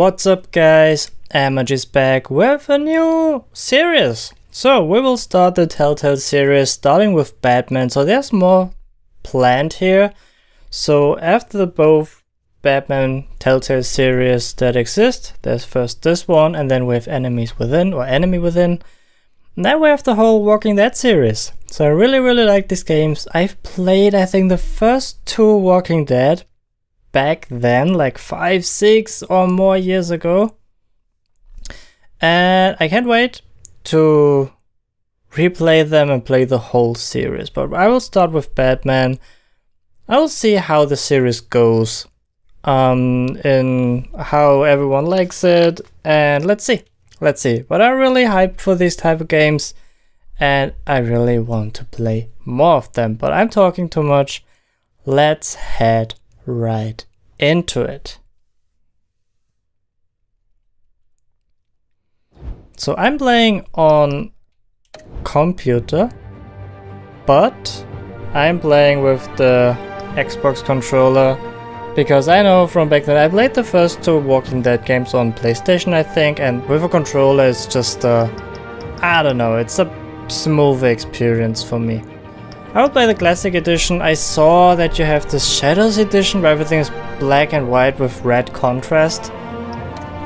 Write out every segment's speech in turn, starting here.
What's up guys, Amaj is back with a new series. So we will start the Telltale series starting with Batman, so there's more planned here. So after the both Batman Telltale series that exist, there's first this one and then we have Enemies Within or Enemy Within. Now we have the whole Walking Dead series. So I really like these games. I've played I think the first two Walking Dead back then, like 5, 6 or more years ago. And I can't wait to replay them and play the whole series. But I will start with Batman. I will see how the series goes, in how everyone likes it, and let's see. But I'm really hyped for these type of games and I really want to play more of them, but I'm talking too much. Let's head right into it. So I'm playing on computer, but I'm playing with the Xbox controller because I know from back then I played the first two Walking Dead games on PlayStation I think, and with a controller it's just I don't know, it's a smooth experience for me. I will play the classic edition. I saw that you have the Shadows edition where everything is black and white with red contrast.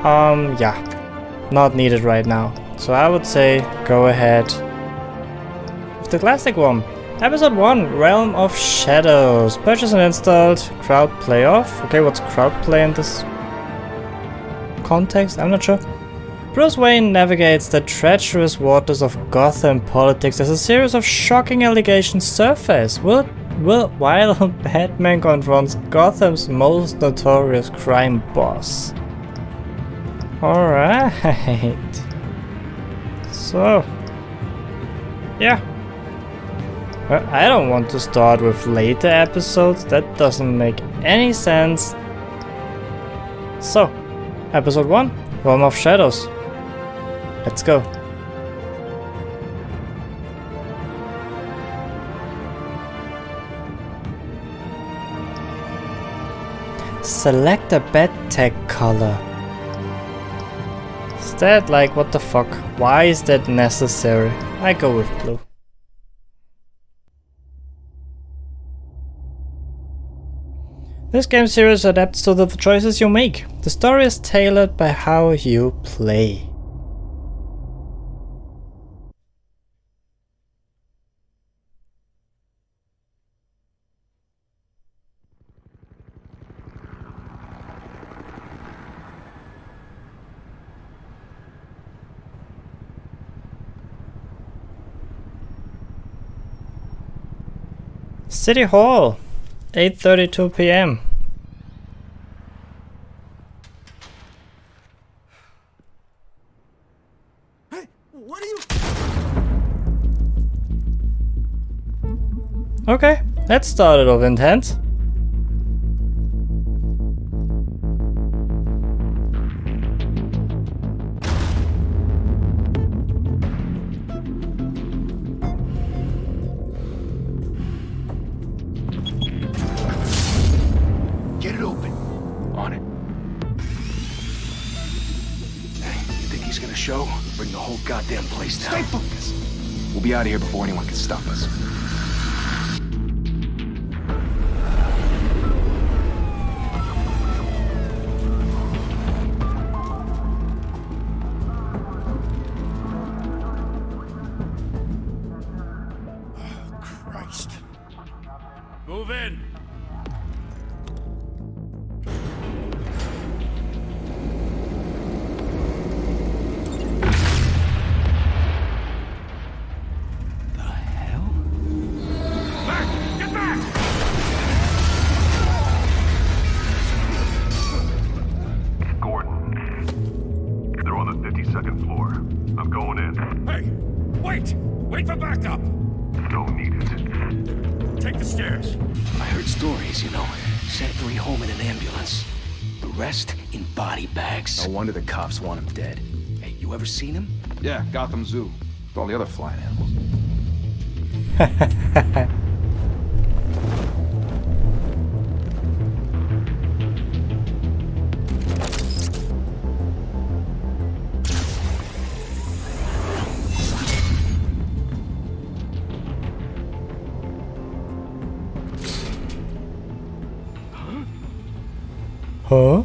Yeah, not needed right now. So I would say go ahead with the classic one. Episode 1, Realm of Shadows. Purchased and installed. Crowd play off. Okay, what's crowd play in this context? I'm not sure. Bruce Wayne navigates the treacherous waters of Gotham politics as a series of shocking allegations surface, while Batman confronts Gotham's most notorious crime boss. Alright. So, yeah. Well, I don't want to start with later episodes, that doesn't make any sense. So, episode 1, Realm of Shadows. Let's go. Select a bed tag color. Is that like, what the fuck? Why is that necessary? I go with blue. This game series adapts to the choices you make. The story is tailored by how you play. City Hall, 8:32 p.m. Hey, what are you? Okay, that started off intense. Get it open. On it. Hey, you think he's gonna show? Bring the whole goddamn place down. Stay focused. We'll be out of here before anyone can stop us. Oh, Christ. Move in. Wait for backup! Don't need it. Take the stairs. I heard stories, you know. Sent 3 home in an ambulance. The rest in body bags. No wonder the cops want him dead. Hey, you ever seen him? Yeah, Gotham Zoo. With all the other flying animals. Huh?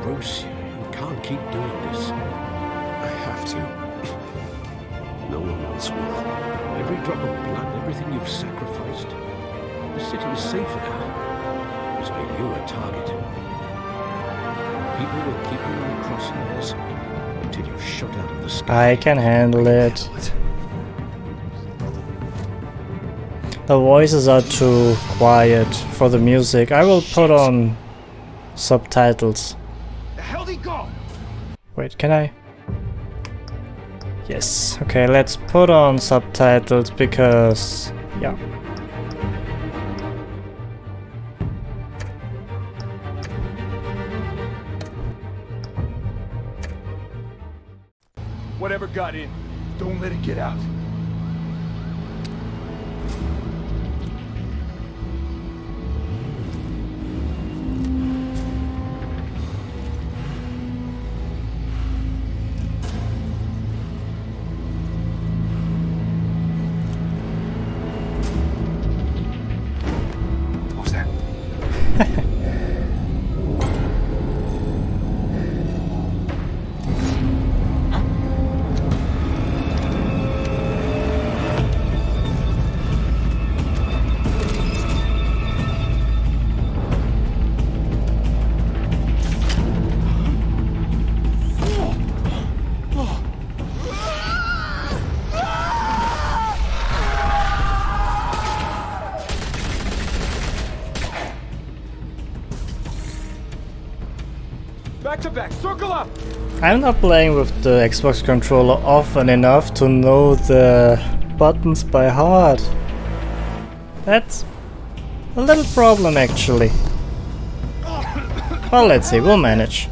Bruce, you can't keep doing this. I have to. No one else will. Every drop of blood, everything you've sacrificed. The city is safer now. It's made you a target. People will keep you in the crosshairs until you're shot out of the sky. I can handle it. The voices are too quiet for the music. I will put on subtitles. The hell did he go? Wait, can I? Yes. Okay, let's put on subtitles because... yeah. Whatever got in, don't let it get out. What was that? Back to back, circle up! I'm not playing with the Xbox controller often enough to know the buttons by heart. That's a little problem actually. Well, let's see, we'll manage.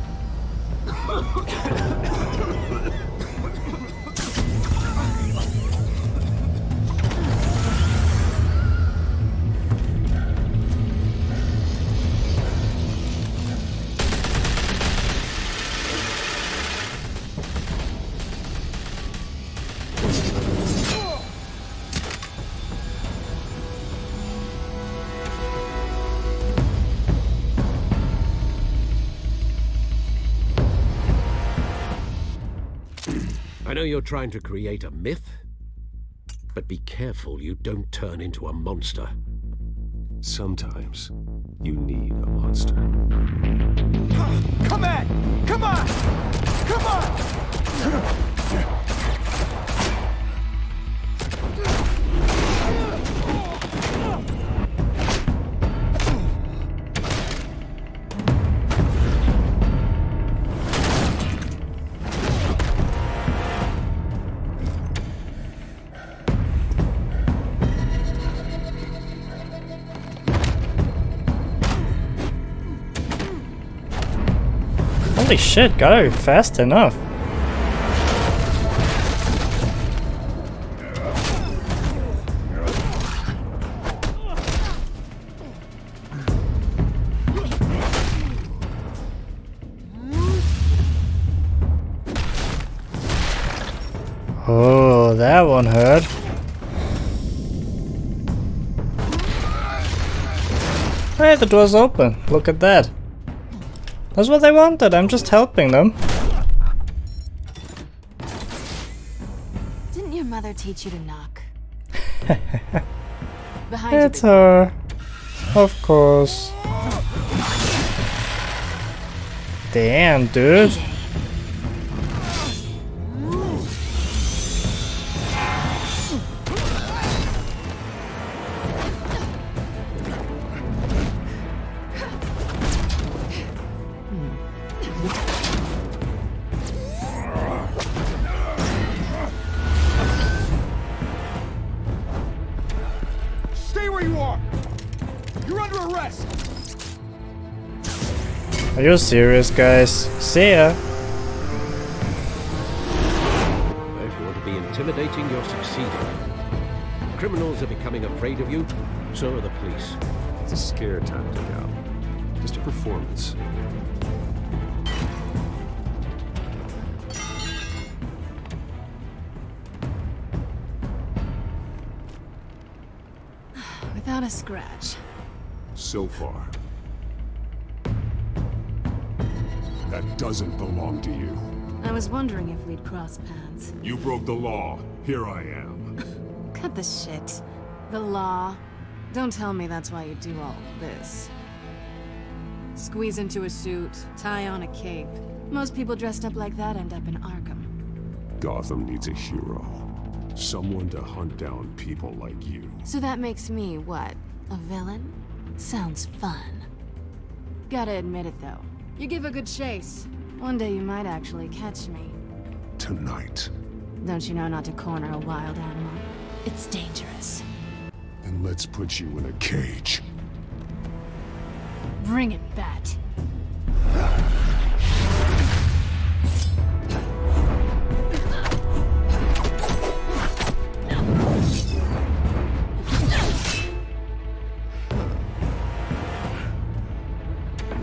I know you're trying to create a myth, but be careful you don't turn into a monster. Sometimes you need a monster. Come at! Come on! Come on! Holy shit, gotta be fast enough. Oh, that one hurt. Hey, the door's open. Look at that. That's what they wanted. I'm just helping them. Didn't your mother teach you to knock? Behind It's you. her. Of course. Damn, dude. Stay where you are! You're under arrest! Are you serious, guys? See ya. If you want to be intimidating, you're succeeding. criminals are becoming afraid of you, so are the police. It's a scare tactic, Al. Just a performance. Without a scratch. So far. That doesn't belong to you. I was wondering if we'd cross paths. You broke the law. Here I am. Cut the shit. The law. Don't tell me that's why you do all this. Squeeze into a suit, tie on a cape. Most people dressed up like that end up in Arkham. Gotham needs a hero. Someone to hunt down people like you. So that makes me, what, a villain? Sounds fun. Gotta admit it though. You give a good chase. One day you might actually catch me. Tonight. Don't you know not to corner a wild animal? It's dangerous. Then let's put you in a cage. Bring it, Bat.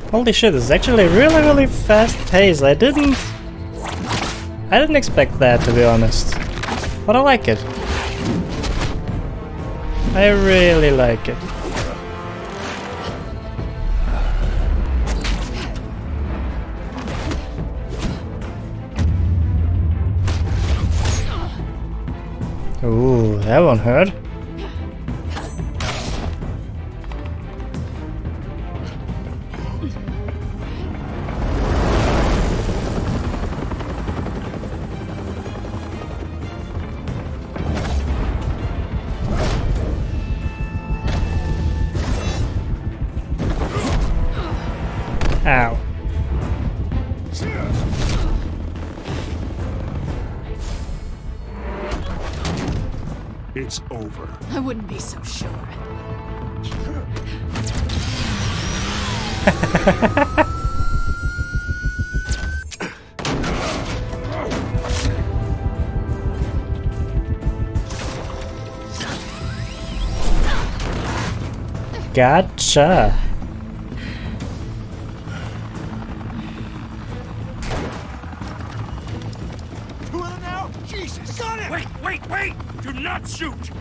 Holy shit, this is actually really fast paced. I didn't expect that, to be honest. But I like it. I really like it. Ooh, that one hurt. Ow. It's over. I wouldn't be so sure. Gotcha. Wait! Do not shoot!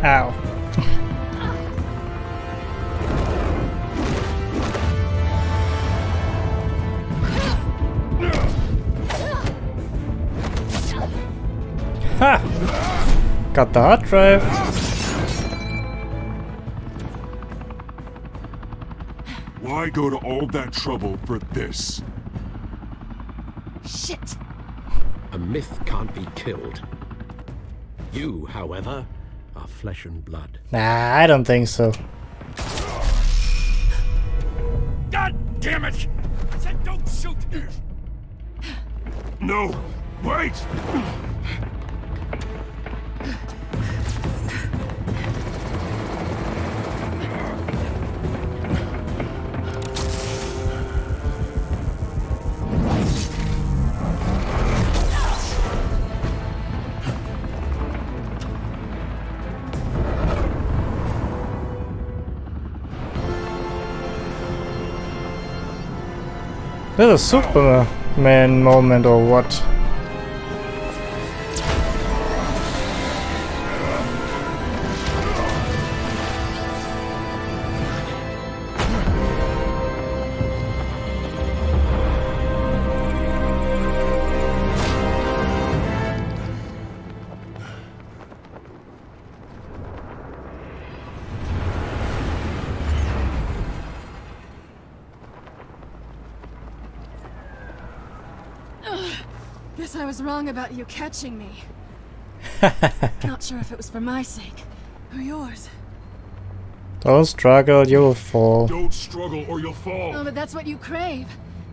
Ow. Ha! Got the hard drive. Why go to all that trouble for this? Shit! A myth can't be killed. You, however, are flesh and blood. Nah, I don't think so. God damn it! I said don't shoot! No! Wait! There's a Superman moment or what? Guess I was wrong about you catching me. Not sure if it was for my sake or yours. Don't struggle, you will fall. Don't struggle or you'll fall. Oh, but that's what you crave.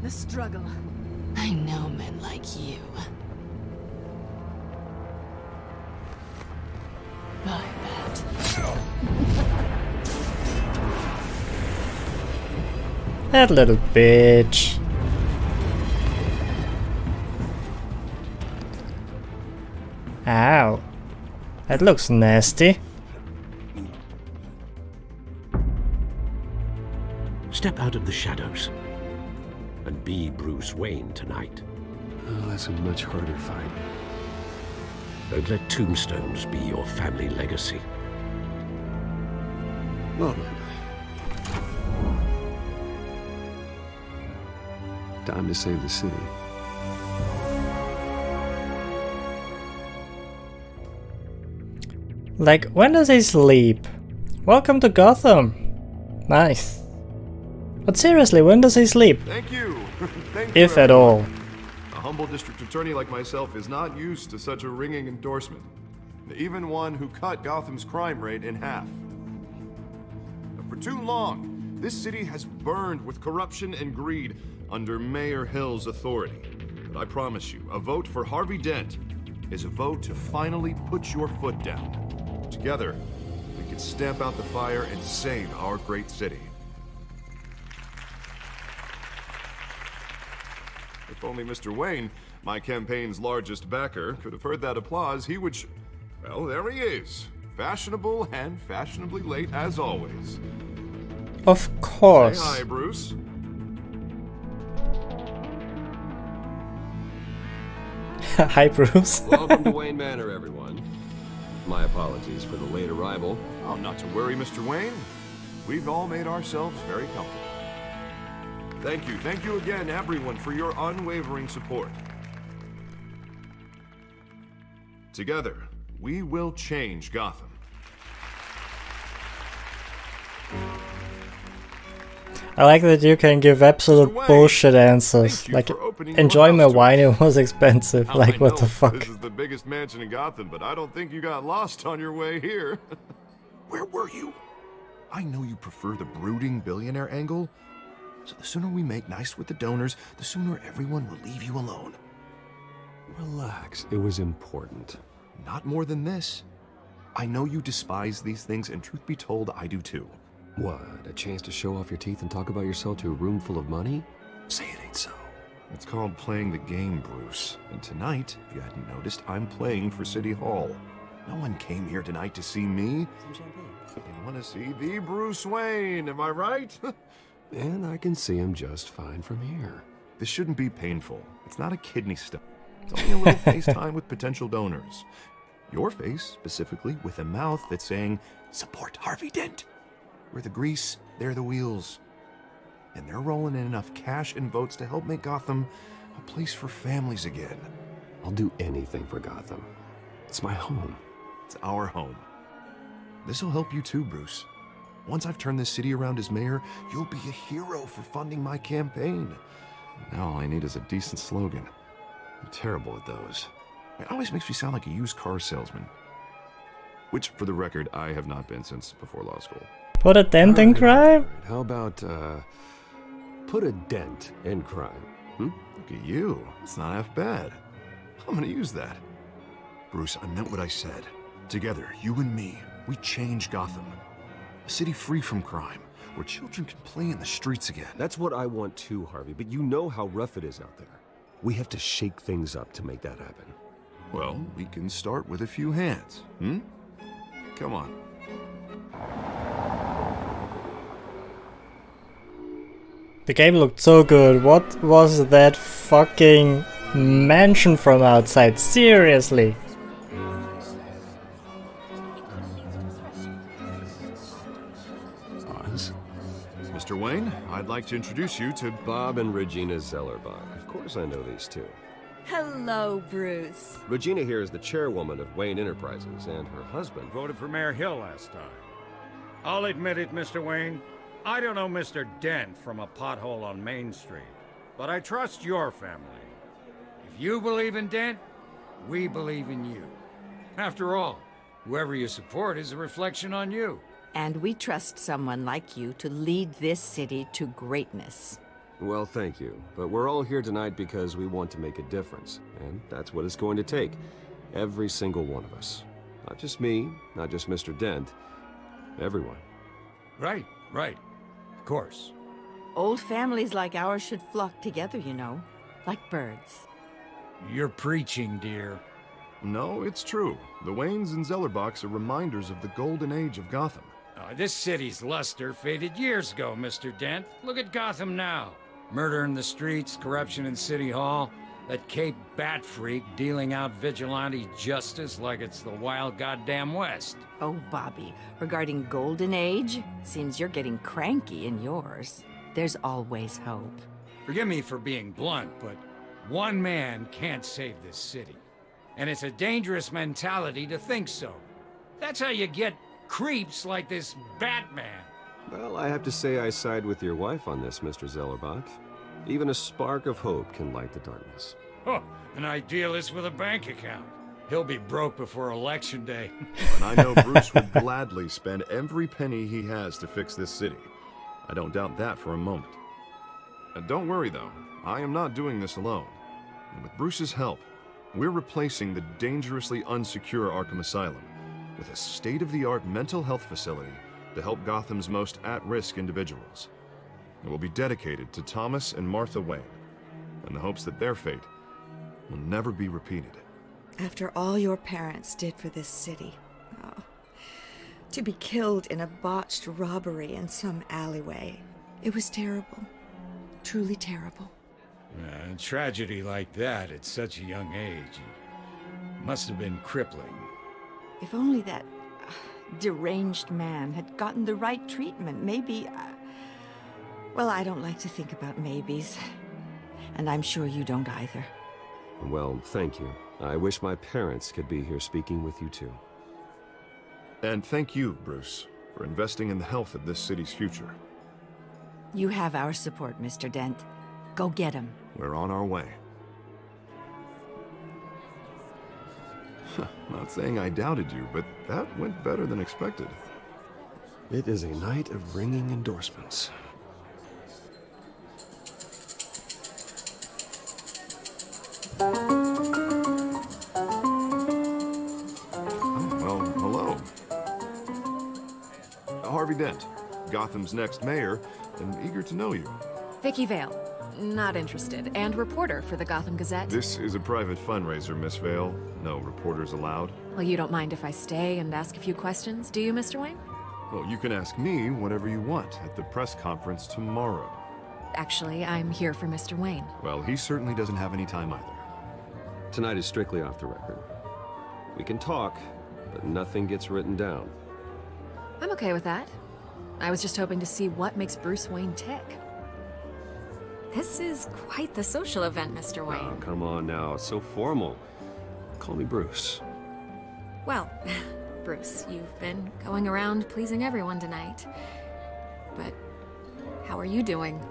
The struggle. I know men like you. Bye, Bat. That little bitch. Ow. That looks nasty. Step out of the shadows and be Bruce Wayne tonight. Oh, that's a much harder fight. Don't let tombstones be your family legacy. Well then. Time to save the city. Like, when does he sleep? Welcome to Gotham. Nice. But seriously, when does he sleep? Thank you. Thank you, If at all. A humble district attorney like myself is not used to such a ringing endorsement. Even one who cut Gotham's crime rate in half. For too long, this city has burned with corruption and greed under Mayor Hill's authority. But I promise you, a vote for Harvey Dent is a vote to finally put your foot down. Together, we can stamp out the fire and save our great city. If only Mr. Wayne, my campaign's largest backer, could have heard that applause, he would well, there he is. Fashionable and fashionably late as always. Of course. Say hi, Bruce. Hi, Bruce. Welcome to Wayne Manor, everyone. My apologies for the late arrival. Oh, not to worry, Mr. Wayne. We've all made ourselves very comfortable. Thank you again, everyone, for your unwavering support. Together, we will change Gotham. I like that you can give absolute Wayne, bullshit answers. thank you Like, for opening enjoy your my house to wine, us. it was expensive. Now, Like, I what know the fuck? This is the biggest mansion in Gotham, but I don't think you got lost on your way here. Where were you? I know you prefer the brooding billionaire angle, so the sooner we make nice with the donors, the sooner everyone will leave you alone. Relax, it was important. Not more than this. I know you despise these things, and truth be told, I do too. What, a chance to show off your teeth and talk about yourself to a room full of money? Say it ain't so. It's called playing the game, Bruce. And tonight, if you hadn't noticed, I'm playing for City Hall. No one came here tonight to see me. Some champagne. They want to see the Bruce Wayne, am I right? And I can see him just fine from here. This shouldn't be painful. It's not a kidney stone. It's only a little FaceTime with potential donors. Your face, specifically, with a mouth that's saying, support Harvey Dent. We're the grease, they're the wheels. And they're rolling in enough cash and votes to help make Gotham a place for families again. I'll do anything for Gotham. It's my home. It's our home. This'll help you too, Bruce. Once I've turned this city around as mayor, you'll be a hero for funding my campaign. Now all I need is a decent slogan. I'm terrible at those. It always makes me sound like a used car salesman. Which, for the record, I have not been since before law school. Put a dent in crime? How about, put a dent in crime? Look at you. It's not half bad. I'm gonna use that. Bruce, I meant what I said. Together, you and me, we change Gotham. A city free from crime, where children can play in the streets again. That's what I want too, Harvey, but you know how rough it is out there. We have to shake things up to make that happen. Well, we can start with a few hands, Come on. The game looked so good. What was that fucking mansion from outside? Seriously. Oz? Mr. Wayne, I'd like to introduce you to Bob and Regina Zellerbach. Of course I know these two. Hello, Bruce. Regina here is the chairwoman of Wayne Enterprises, and her husband... Voted for Mayor Hill last time. I'll admit it, Mr. Wayne. I don't know Mr. Dent from a pothole on Main Street, but I trust your family. If you believe in Dent, we believe in you. After all, whoever you support is a reflection on you. And we trust someone like you to lead this city to greatness. Well, thank you. But we're all here tonight because we want to make a difference. And that's what it's going to take. Every single one of us. Not just me, not just Mr. Dent. Everyone. Right. Of course. Old families like ours should flock together, you know, like birds. You're preaching, dear. No, it's true. The Waynes and Zellerbachs are reminders of the golden age of Gotham. This city's luster faded years ago, Mr. Dent. Look at Gotham now. Murder in the streets, corruption in City Hall, that Cape Bat freak dealing out vigilante justice like it's the wild goddamn West. Oh, Bobby, regarding Golden Age, seems you're getting cranky in yours. There's always hope. Forgive me for being blunt, but one man can't save this city. And it's a dangerous mentality to think so. That's how you get creeps like this Batman. Well, I have to say I side with your wife on this, Mr. Zellerbach. Even a spark of hope can light the darkness. Oh, an idealist with a bank account. He'll be broke before Election Day. And I know Bruce would gladly spend every penny he has to fix this city. I don't doubt that for a moment. And don't worry, though. I am not doing this alone. And with Bruce's help, we're replacing the dangerously unsecure Arkham Asylum with a state-of-the-art mental health facility to help Gotham's most at-risk individuals. It will be dedicated to Thomas and Martha Wayne, in the hopes that their fate will never be repeated. After all your parents did for this city, to be killed in a botched robbery in some alleyway, it was terrible. Truly terrible. A tragedy like that at such a young age must have been crippling. If only that deranged man had gotten the right treatment, maybe... well, I don't like to think about maybes. And I'm sure you don't either. Well, thank you. I wish my parents could be here speaking with you too. And thank you, Bruce, for investing in the health of this city's future. You have our support, Mr. Dent. Go get him. We're on our way. Not saying I doubted you, but that went better than expected. It is a night of ringing endorsements. Well, hello. Harvey Dent, Gotham's next mayor, and eager to know you. Vicky Vale. Not interested. And reporter for the Gotham Gazette. This is a private fundraiser, Miss Vale. No reporters allowed. Well, you don't mind if I stay and ask a few questions, do you, Mr. Wayne? Well, you can ask me whatever you want at the press conference tomorrow. Actually, I'm here for Mr. Wayne. Well, he certainly doesn't have any time either. Tonight is strictly off the record. We can talk, but nothing gets written down. I'm okay with that. I was just hoping to see what makes Bruce Wayne tick. This is quite the social event, Mr. Wayne. Oh, come on now, it's so formal. Call me Bruce. Well, Bruce, you've been going around pleasing everyone tonight. But how are you doing?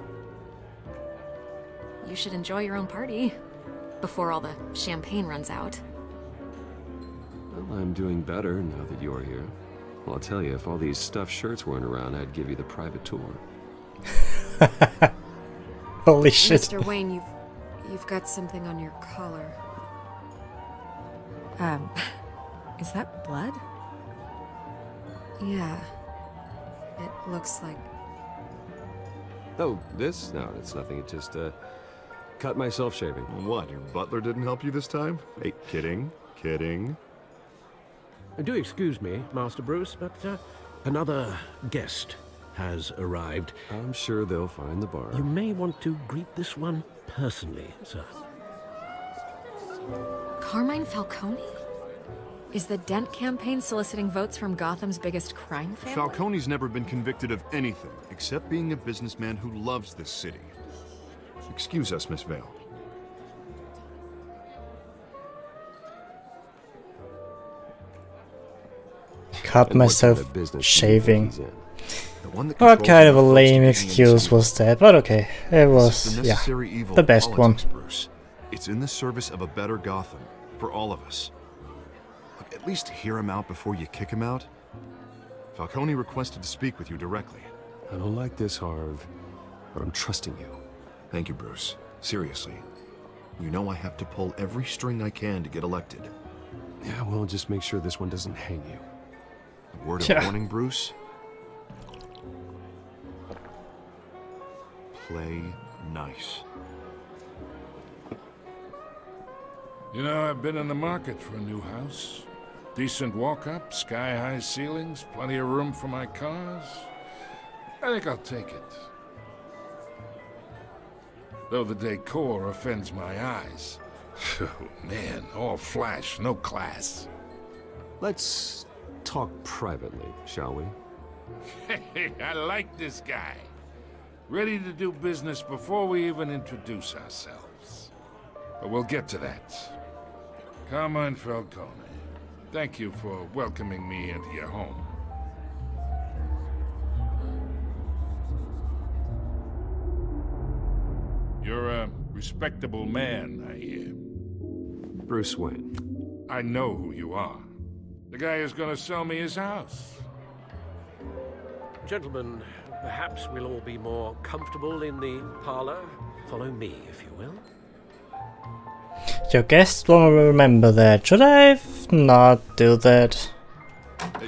You should enjoy your own party before all the champagne runs out. Well, I'm doing better now that you're here. Well, I'll tell you, if all these stuffed shirts weren't around, I'd give you the private tour. Holy shit. Mr. Wayne, you've got something on your collar. Is that blood? Yeah. It looks like... Oh, this? No, it's nothing. It just, cut myself shaving. What, your butler didn't help you this time? Hey, kidding, kidding. Do excuse me, Master Bruce, but another guest has arrived. I'm sure they'll find the bar. You may want to greet this one personally, sir. Carmine Falcone? Is the Dent campaign soliciting votes from Gotham's biggest crime family? Falcone's never been convicted of anything except being a businessman who loves this city. Excuse us, Miss Vale. Cut myself shaving. What kind of a lame excuse was that? But okay, it was, yeah, the best one. Bruce. It's in the service of a better Gotham, for all of us. Look, at least hear him out before you kick him out. Falcone requested to speak with you directly. I don't like this, Harv, but I'm trusting you. Thank you, Bruce. Seriously. You know I have to pull every string I can to get elected. Yeah, well, just make sure this one doesn't hang you. A word of warning, Bruce? play nice. You know, I've been in the market for a new house. Decent walk-up, sky-high ceilings, plenty of room for my cars. I think I'll take it. Though the decor offends my eyes. Oh, man, all flash, no class. Let's talk privately, shall we? Hey, I like this guy. Ready to do business before we even introduce ourselves. But we'll get to that. Carmine Falcone, thank you for welcoming me into your home. You're a respectable man, I hear. Bruce Wayne. I know who you are. The guy who's gonna sell me his house. Gentlemen, perhaps we'll all be more comfortable in the parlor. Follow me, if you will. Your guests won't remember that. Should I not do that?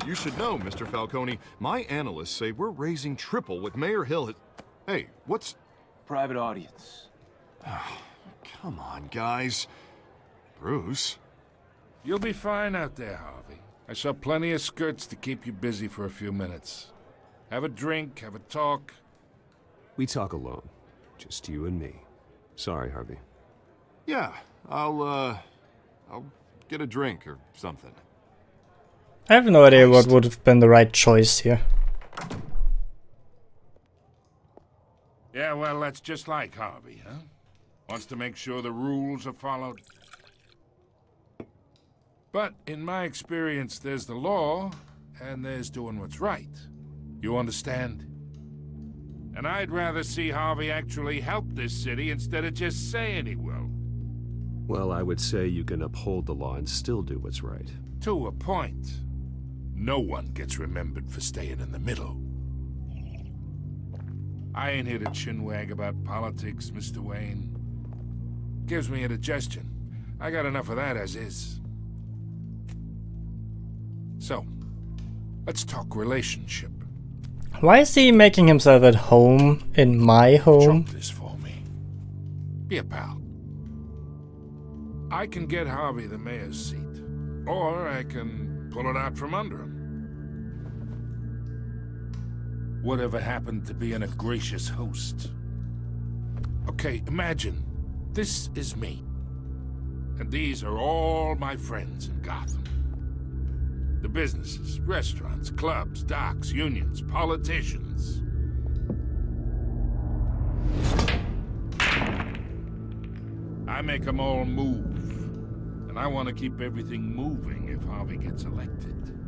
You should know, Mr. Falcone, my analysts say we're raising triple what Mayor Hill had... Hey, what's... Private audience. Oh, come on, guys. Bruce? You'll be fine out there, Harvey. I saw plenty of skirts to keep you busy for a few minutes. Have a drink, have a talk. We talk alone. Just you and me. Sorry, Harvey. Yeah, I'll get a drink or something. I have no idea what would have been the right choice here. Yeah, well, that's just like Harvey, huh? Wants to make sure the rules are followed. But in my experience, there's the law, and there's doing what's right. You understand? And I'd rather see Harvey actually help this city instead of just saying he will. Well, I would say you can uphold the law and still do what's right. To a point. No one gets remembered for staying in the middle. I ain't here to chinwag about politics, Mr. Wayne. Gives me indigestion. I got enough of that as is. So, let's talk relationship. Why is he making himself at home in my home? Trump this for me. Be a pal. I can get Harvey the mayor's seat, or I can pull it out from under him. Whatever happened to being a gracious host? Okay, imagine, this is me. And these are all my friends in Gotham. The businesses, restaurants, clubs, docks, unions, politicians. I make them all move. And I want to keep everything moving if Harvey gets elected.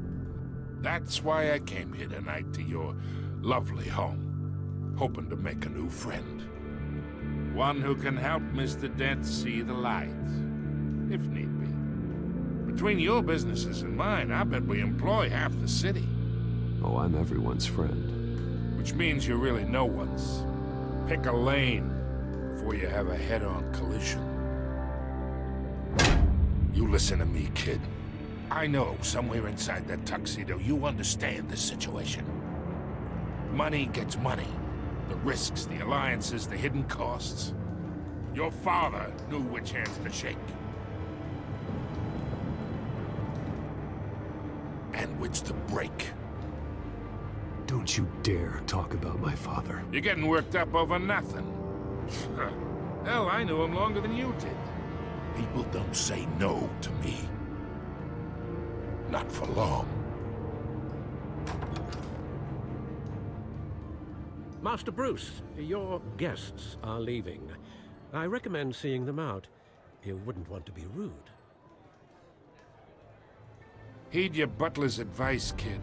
That's why I came here tonight to your lovely home, hoping to make a new friend. One who can help Mr. Dent see the light, if need be. Between your businesses and mine, I bet we employ half the city. Oh, I'm everyone's friend. Which means you're really no one's. Pick a lane before you have a head-on collision. You listen to me, kid. I know somewhere inside that tuxedo you understand this situation. Money gets money. The risks, the alliances, the hidden costs. Your father knew which hands to shake. And which to break. Don't you dare talk about my father. You're getting worked up over nothing. Hell, I knew him longer than you did. People don't say no to me. Not for long. Master Bruce, your guests are leaving. I recommend seeing them out. You wouldn't want to be rude. Heed your butler's advice, kid.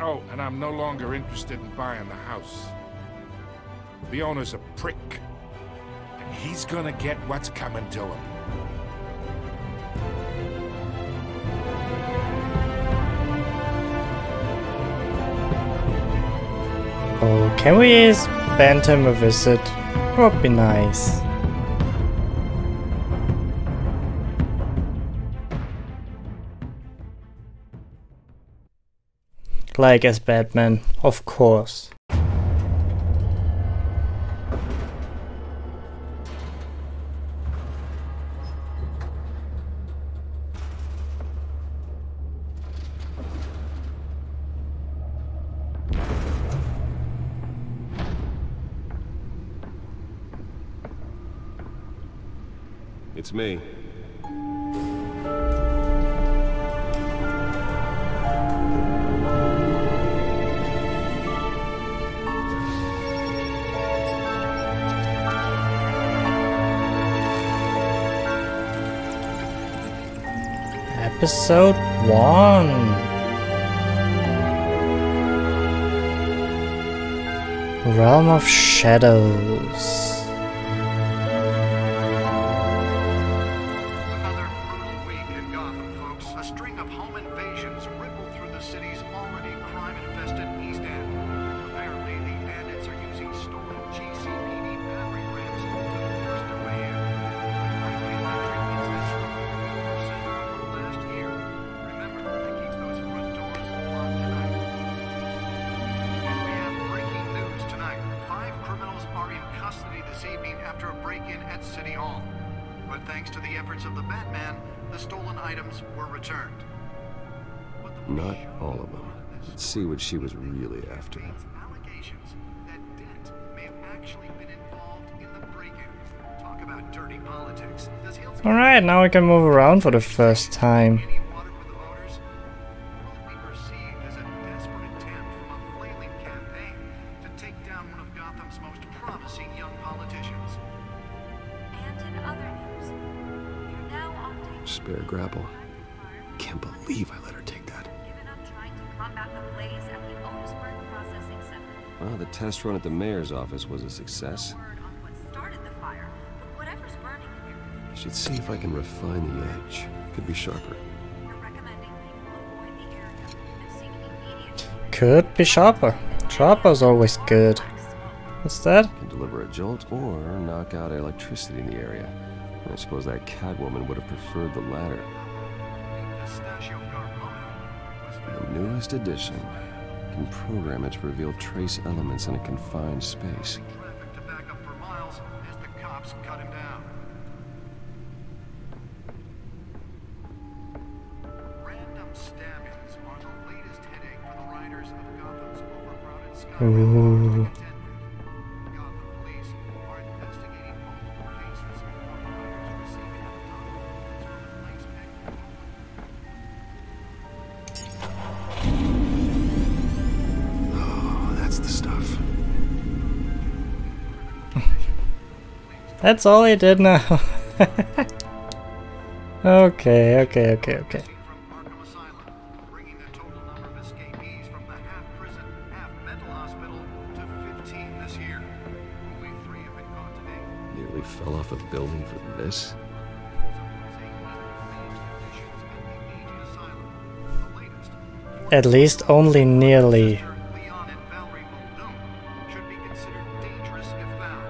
Oh, and I'm no longer interested in buying the house. The owner's a prick. And he's gonna get what's coming to him. Oh, can we spend him a visit? That would be nice. Like as Batman, of course. It's me. Episode 1. Realm of Shadows. Another brutal week in Gotham, folks. A string of home invasions rippled through the city's already crime-infested East End. Apparently, the bandits are using stolen GCPD battery rams to force their way in. Likely electric incident last year. Remember to keep those front doors locked tonight. And we have breaking news tonight. 5 criminals are in custody this evening after a break-in at City Hall. But thanks to the efforts of the Batman, the stolen items were returned. Not all of them. Let's see what she was really after. Allegations that Dent may have actually been involved in the break-in. Talk about dirty politics. Does Hills Alright, now we can move around for the first time. any water with the voters? Will it be perceived as a desperate attempt from a flailing campaign to take down one of Gotham's most promising young politicians? And in other news, you're now on day Spare grapple. Can't believe I let her take that. given up trying to combat the blaze at the Otisburg Processing Center. Well, the test run at the mayor's office was a success. Word on what started the fire, but whatever's burning here, I should see if I can refine the edge. Could be sharper. we're recommending people avoid the area and seek immediate Could be sharper. Sharper's always good. What's that? Can deliver a jolt or knock out electricity in the area. I suppose that Catwoman would have preferred the latter. The newest edition can program it to reveal trace elements in a confined space. Traffic to back up for miles as the cops cut him down. Random stabbings are the latest headache for the riders of Gotham's overcrowded sky. Ooh. Gotham police are investigating multiple cases of riders receiving a Oh, that's the stuff. That's all he did now. Okay. from Arkham Asylum, bringing the total number of escapees from the half-prison, half-mental hospital to 15 this year. Only 3 have been caught today. Nearly fell off a building for this. At least only nearly. Leon and Valerie Muldoon should be considered dangerous if found.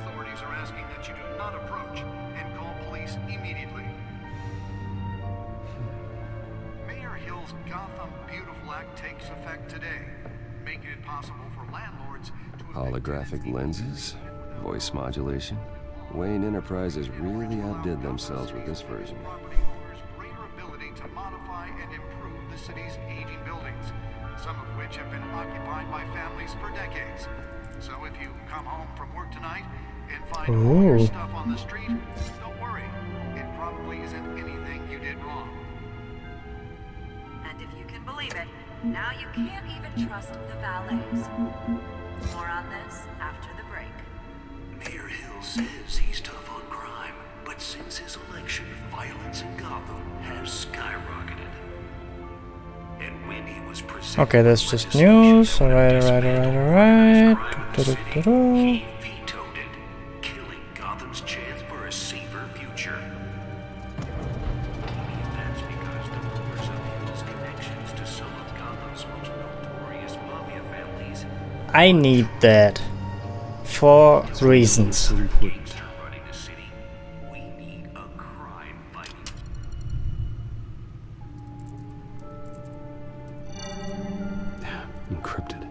Authorities are asking that you do not approach and call police immediately. Mayor Hill's Gotham Beautiful Act takes effect today, making it possible for landlords to Holographic lenses, voice modulation. Wayne Enterprises really outdid themselves with this version. property owners greater ability to modify and improve the city's aging buildings, some of which have been occupied by families for decades. So if you come home from work tonight and find all your Ooh. stuff on the street, don't worry. It probably isn't anything you did wrong. And if you can believe it, now you can't even trust the valets. More on this after the break. Mayor Hill says he's tough on crime, but since his election, violence in Gotham has skyrocketed. And when he was presented Okay, that's just news. Alright. he vetoed it, killing Gotham's chance for a safer future. That's because the rumors of Hill's connections to some of Gotham's most notorious mafia families I need that. For reasons. running the city. We need a crime fighting. Encrypted.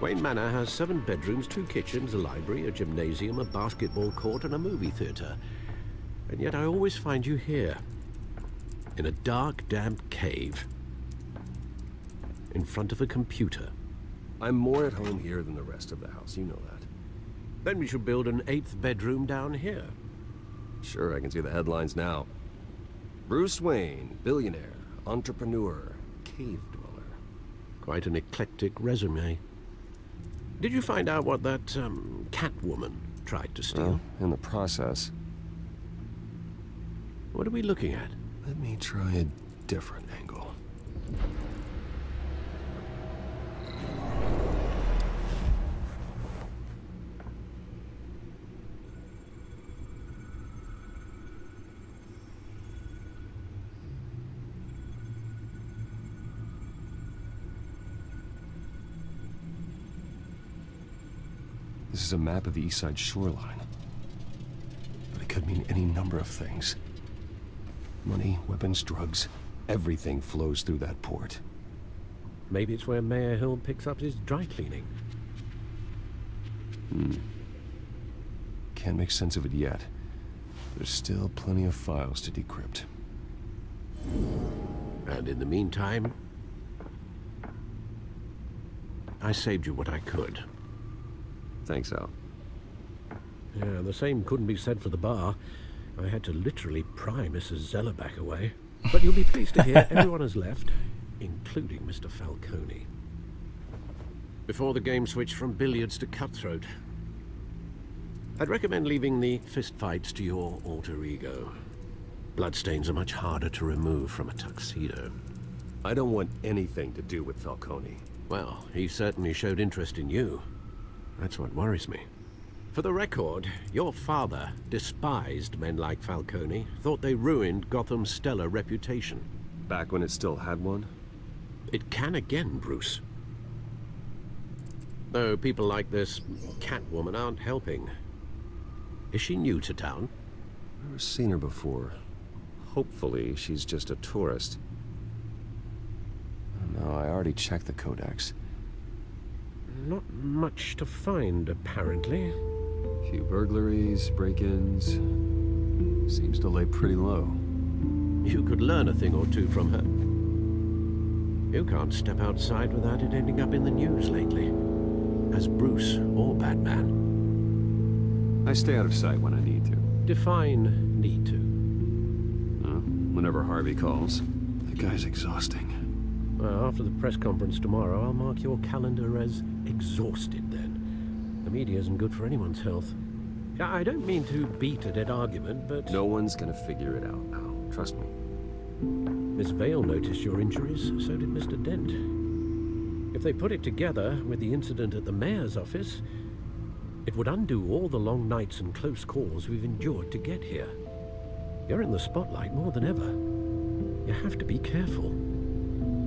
Wayne Manor has 7 bedrooms, 2 kitchens, a library, a gymnasium, a basketball court, and a movie theater. And yet I always find you here, in a dark, damp cave, in front of a computer. I'm more at home here than the rest of the house, you know that. Then we should build an 8th bedroom down here. Sure, I can see the headlines now. Bruce Wayne, billionaire, entrepreneur, cave dweller. Quite an eclectic resume. Did you find out what that, Catwoman tried to steal? In the process. What are we looking at? Let me try a different angle. This is a map of the East Side shoreline. But it could mean any number of things. Money, weapons, drugs, everything flows through that port. Maybe it's where Mayor Hill picks up his dry cleaning. Can't make sense of it yet. There's still plenty of files to decrypt. And in the meantime, I saved you what I could. Thanks, Al. Yeah, the same couldn't be said for the bar. I had to literally pry Mrs. Zellerback away. But you'll be pleased to hear everyone has left, including Mr. Falcone. Before the game switched from billiards to cutthroat. I'd recommend leaving the fistfights to your alter ego. Bloodstains are much harder to remove from a tuxedo. I don't want anything to do with Falcone. Well, he certainly showed interest in you. That's what worries me. For the record, your father despised men like Falcone, thought they ruined Gotham's stellar reputation. Back when it still had one? It can again, Bruce. Though people like this Catwoman aren't helping. Is she new to town? Never seen her before. Hopefully, she's just a tourist. No, I already checked the codex. Not much to find, apparently. Few burglaries, break-ins. Seems to lay pretty low. You could learn a thing or two from her. You can't step outside without it ending up in the news lately. As Bruce or Batman. I stay out of sight when I need to. Define need to. Whenever Harvey calls. That guy's exhausting. Well, after the press conference tomorrow, I'll mark your calendar as exhausted then. The media isn't good for anyone's health. I don't mean to beat a dead argument, but... No one's gonna figure it out now. Trust me. Miss Vale noticed your injuries, so did Mr. Dent. If they put it together with the incident at the mayor's office, it would undo all the long nights and close calls we've endured to get here. You're in the spotlight more than ever. You have to be careful.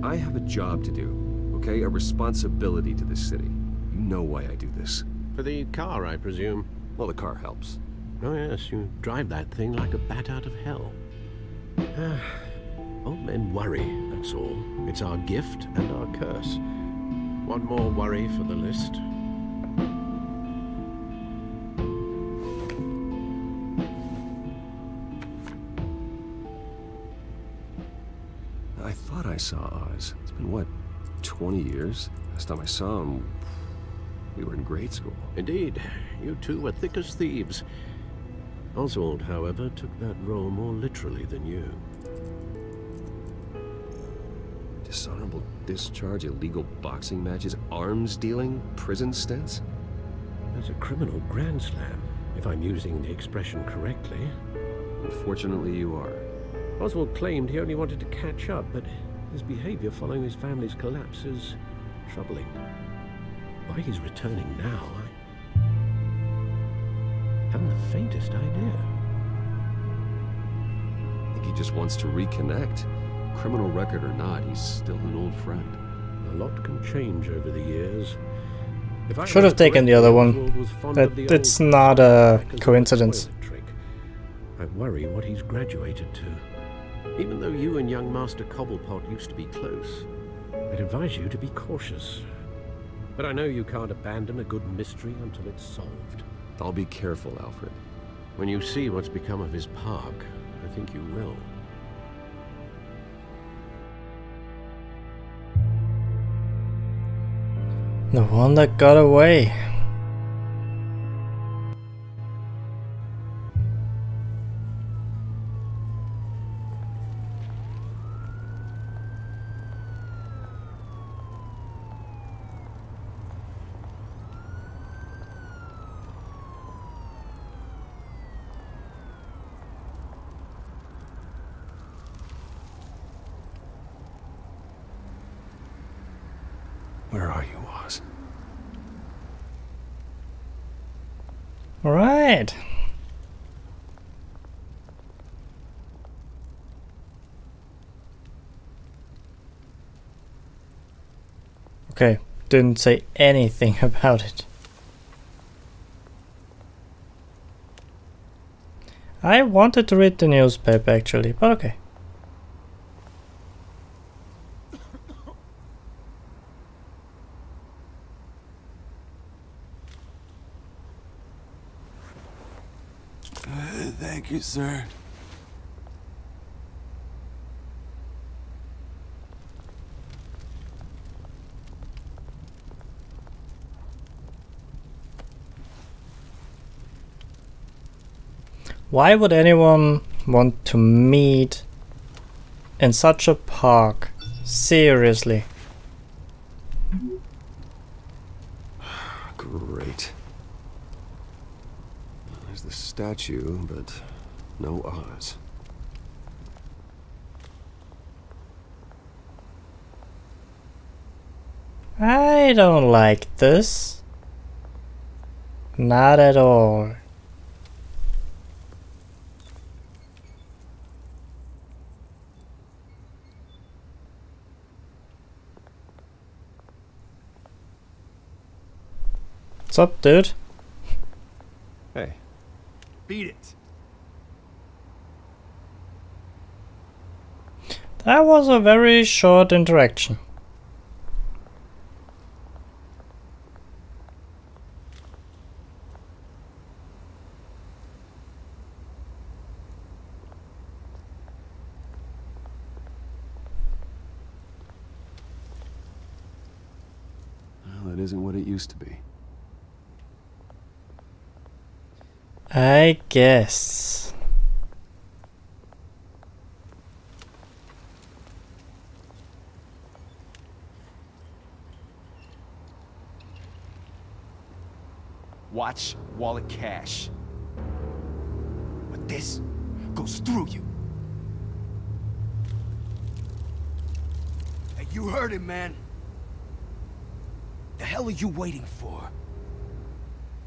I have a job to do, okay? A responsibility to this city. You know why I do this. For the car, I presume. Well, the car helps. Oh yes, you drive that thing like a bat out of hell. Old men worry, that's all. It's our gift and our curse. One more worry for the list. I thought I saw Oz. It's been, what, 20 years? Last time I saw him, we were in grade school. Indeed. You two were thick as thieves. Oswald, however, took that role more literally than you. Dishonorable discharge, illegal boxing matches, arms dealing, prison stints? That's a criminal grand slam, if I'm using the expression correctly. Unfortunately, you are. Oswald claimed he only wanted to catch up, but his behavior following his family's collapse is troubling. Why he's returning now, I haven't the faintest idea. I think he just wants to reconnect. Criminal record or not, he's still an old friend. A lot can change over the years. Should have taken the other one, but it's not a coincidence. I worry what he's graduated to. Even though you and young Master Cobblepot used to be close, I'd advise you to be cautious. But I know you can't abandon a good mystery until it's solved. I'll be careful, Alfred. When you see what's become of his park, I think you will. The one that got away. All right. Okay, didn't say anything about it. I wanted to read the newspaper actually, but okay. Thank you, sir. Why would anyone want to meet in such a park? Seriously. Great. There's the statue, but no Oz. I don't like this. Not at all. What's up, dude? Hey. Beat it. That was a very short interaction. Well, it isn't what it used to be. I guess. Watch, wallet, cash. But this goes through you. Hey, you heard him, man. The hell are you waiting for?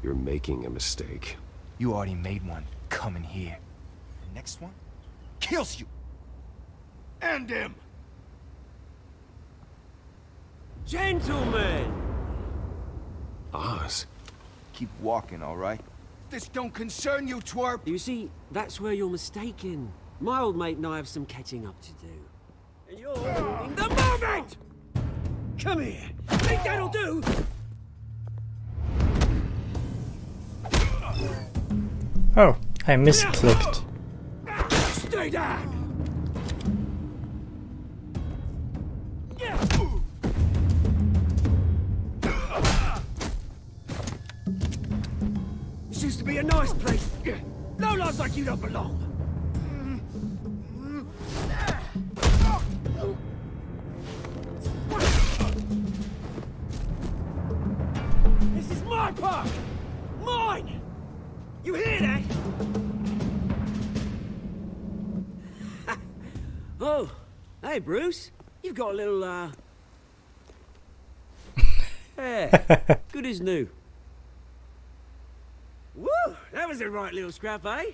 You're making a mistake. You already made one coming here. The next one kills you. And him. Gentlemen! Oz. Keep walking, all right? This don't concern you, twerp. You see, that's where you're mistaken. My old mate and I have some catching up to do. And you're ruining the moment! Come here. Think that'll do? Oh, I misclicked. Stay down! This used to be a nice place. No lives like you don't belong. This is my park! Mine! You hear that? Oh, hey Bruce. You've got a little, yeah, good as new. Woo! That was a right little scrap, eh?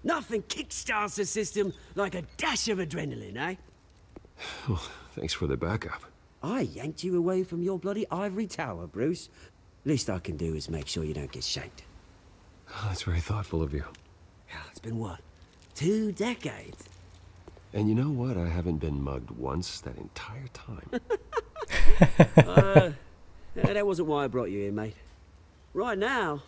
Nothing kickstarts the system like a dash of adrenaline, eh? Well, thanks for the backup. I yanked you away from your bloody ivory tower, Bruce. Least I can do is make sure you don't get shanked. Oh, that's very thoughtful of you. Yeah, it's been what? 2 decades? And you know what? I haven't been mugged once that entire time. That wasn't why I brought you here, mate. Right now,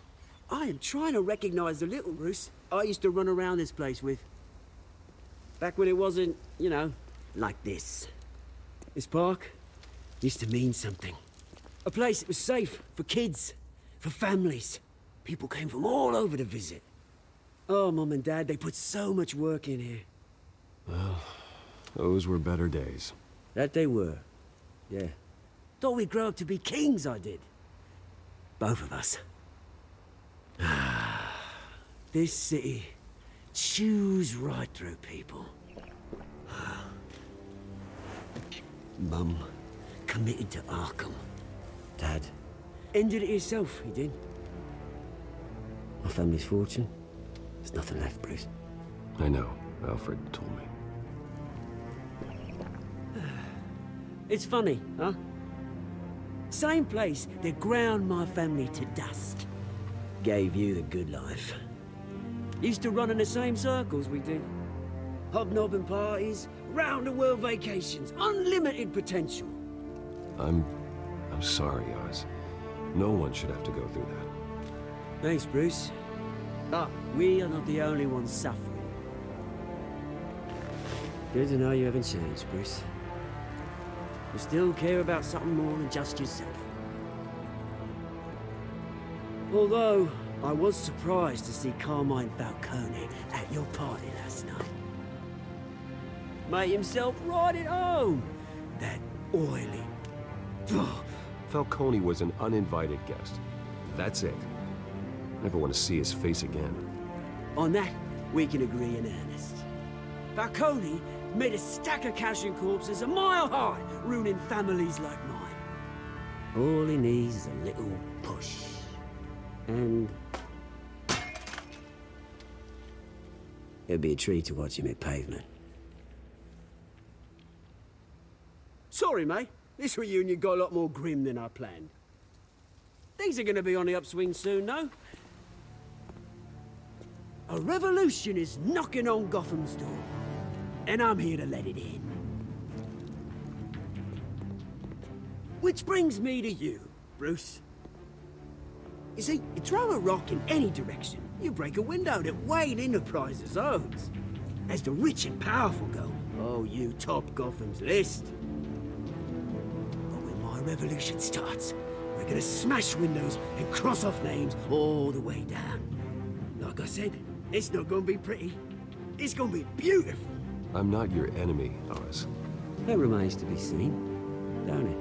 I am trying to recognize the little Bruce I used to run around this place with. Back when it wasn't, you know, like this. This park used to mean something. A place that was safe for kids, for families. People came from all over to visit. Oh, Mum and Dad, they put so much work in here. Well, those were better days. That they were. Yeah. Thought we'd grow up to be kings, I did. Both of us. This city chews right through people. Mum committed to Arkham. Dad ended it himself, he did. My family's fortune. There's nothing left, Bruce. I know. Alfred told me. It's funny, huh? Same place that ground my family to dust. Gave you the good life. Used to run in the same circles we did. Hobnobbing parties, round-the-world vacations, unlimited potential. I'm sorry, Oz. No one should have to go through that. Thanks, Bruce. But we are not the only ones suffering. Good to know you haven't changed, Bruce. You still care about something more than just yourself. Although, I was surprised to see Carmine Falcone at your party last night. Made himself right at home. That oily... Falcone was an uninvited guest. That's it. Never want to see his face again. On that, we can agree in earnest. Falcone made a stack of cash and corpses a mile high, ruining families like mine. All he needs is a little push. And... it'd be a treat to watch him hit pavement. Sorry, mate. This reunion got a lot more grim than I planned. Things are gonna be on the upswing soon, no? A revolution is knocking on Gotham's door. And I'm here to let it in. Which brings me to you, Bruce. You see, you throw a rock in any direction, you break a window that Wayne Enterprises owns. As the rich and powerful go, oh, you top Gotham's list. But when my revolution starts, we're gonna smash windows and cross off names all the way down. Like I said, it's not gonna be pretty. It's gonna be beautiful. I'm not your enemy, Oz. That remains to be seen, don't it?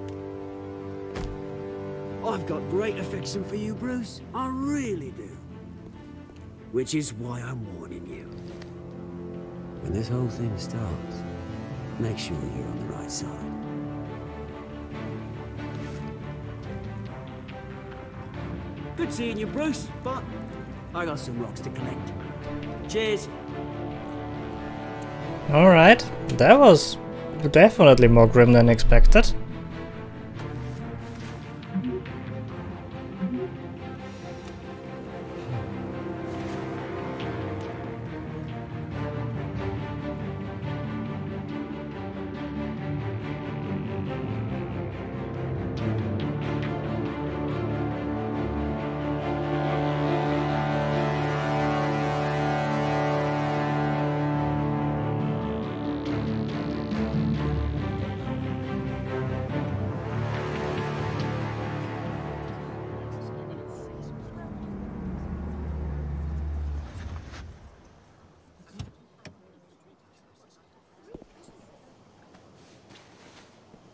I've got great affection for you, Bruce. I really do. Which is why I'm warning you. When this whole thing starts, make sure you're on the right side. Good seeing you, Bruce, but I got some rocks to collect. Cheers. Alright, that was definitely more grim than expected.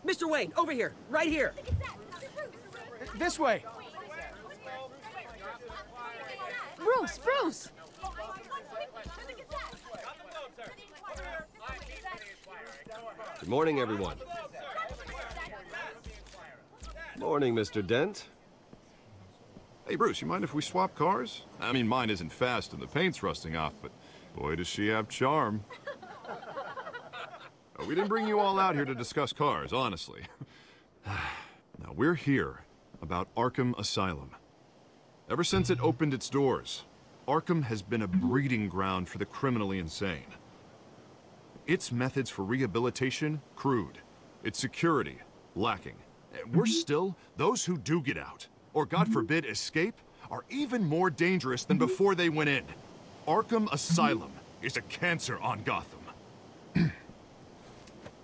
Mr. Wayne, over here, right here. This way. Bruce! Good morning, everyone. Morning, Mr. Dent. Hey, Bruce, you mind if we swap cars? I mean, mine isn't fast and the paint's rusting off, but boy, does she have charm. We didn't bring you all out here to discuss cars, honestly. Now, we're here about Arkham Asylum. Ever since it opened its doors, Arkham has been a breeding ground for the criminally insane. Its methods for rehabilitation, crude. Its security, lacking. Worse still, those who do get out, or God forbid escape, are even more dangerous than before they went in. Arkham Asylum is a cancer on Gotham.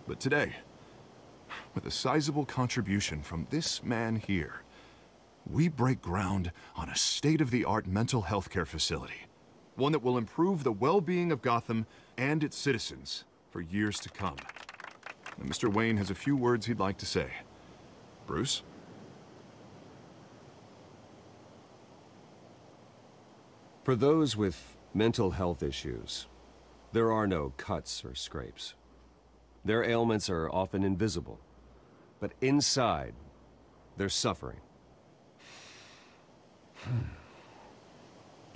But today, with a sizable contribution from this man here, we break ground on a state-of-the-art mental health care facility. One that will improve the well-being of Gotham and its citizens for years to come. And Mr. Wayne has a few words he'd like to say. Bruce? For those with mental health issues, there are no cuts or scrapes. Their ailments are often invisible, but inside, they're suffering.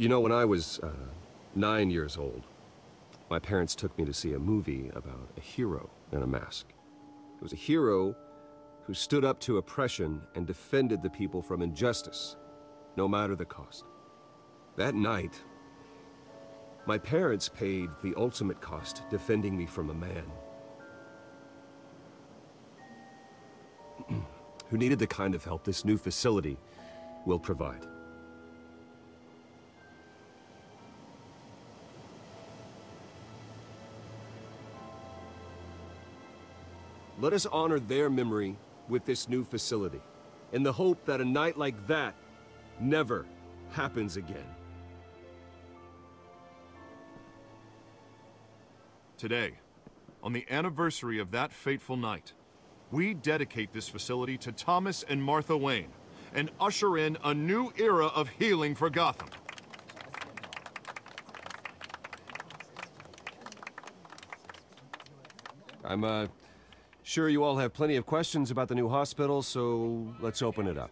You know, when I was 9 years old, my parents took me to see a movie about a hero in a mask. It was a hero who stood up to oppression and defended the people from injustice, no matter the cost. That night, my parents paid the ultimate cost defending me from a man who needed the kind of help this new facility will provide. Let us honor their memory with this new facility, in the hope that a night like that never happens again. Today, on the anniversary of that fateful night, we dedicate this facility to Thomas and Martha Wayne and usher in a new era of healing for Gotham. I'm sure you all have plenty of questions about the new hospital, so let's open it up.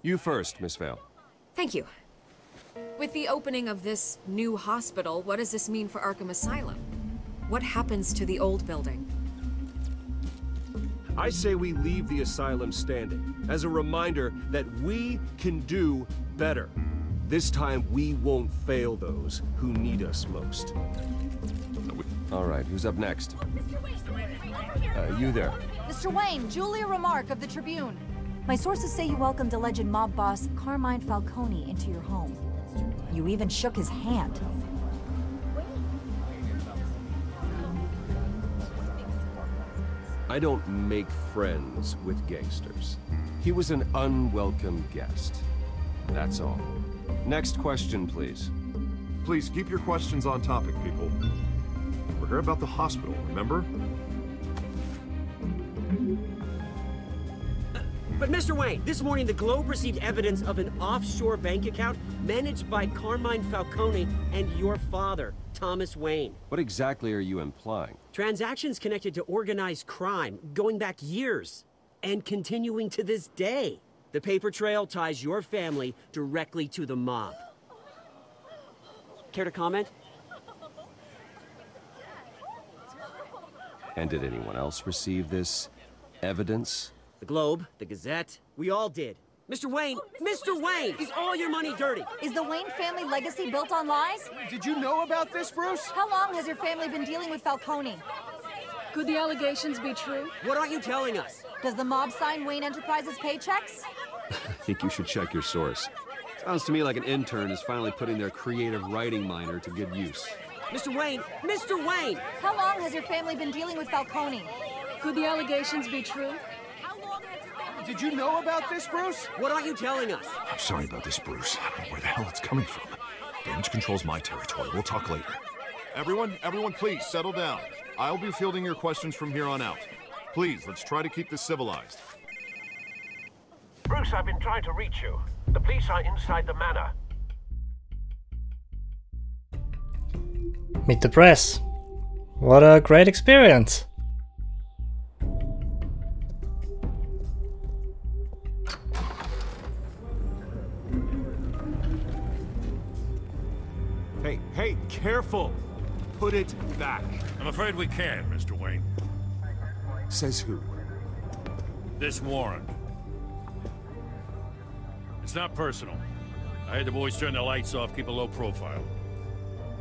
You first, Miss Vale. Thank you. With the opening of this new hospital, what does this mean for Arkham Asylum? What happens to the old building? I say we leave the asylum standing, as a reminder that we can do better. This time, we won't fail those who need us most. All right, who's up next? You there. Mr. Wayne, Julia Remark of the Tribune. My sources say you welcomed alleged mob boss Carmine Falcone into your home. You even shook his hand. I don't make friends with gangsters. He was an unwelcome guest. That's all. Next question, please. Please keep your questions on topic, people. We're here about the hospital, remember? But Mr. Wayne, this morning the Globe received evidence of an offshore bank account managed by Carmine Falcone and your father, Thomas Wayne. What exactly are you implying? Transactions connected to organized crime going back years and continuing to this day. The paper trail ties your family directly to the mob. Care to comment? And did anyone else receive this evidence? The Globe, the Gazette, we all did. Mr. Wayne, is all your money dirty? Is the Wayne family legacy built on lies? Did you know about this, Bruce? How long has your family been dealing with Falcone? Could the allegations be true? What aren't you telling us? Does the mob sign Wayne Enterprises paychecks? I think you should check your source. Sounds to me like an intern is finally putting their creative writing minor to good use. Mr. Wayne! How long has your family been dealing with Falcone? Could the allegations be true? Did you know about this, Bruce? What aren't you telling us? I'm sorry about this, Bruce. I don't know where the hell it's coming from. Damage control's my territory. We'll talk later. Everyone, please settle down. I'll be fielding your questions from here on out. Please, let's try to keep this civilized. Bruce, I've been trying to reach you. The police are inside the manor. Meet the press. What a great experience. Hey, careful! Put it back. I'm afraid we can't, Mr. Wayne. Says who? This warrant. It's not personal. I had the boys turn the lights off, keep a low profile.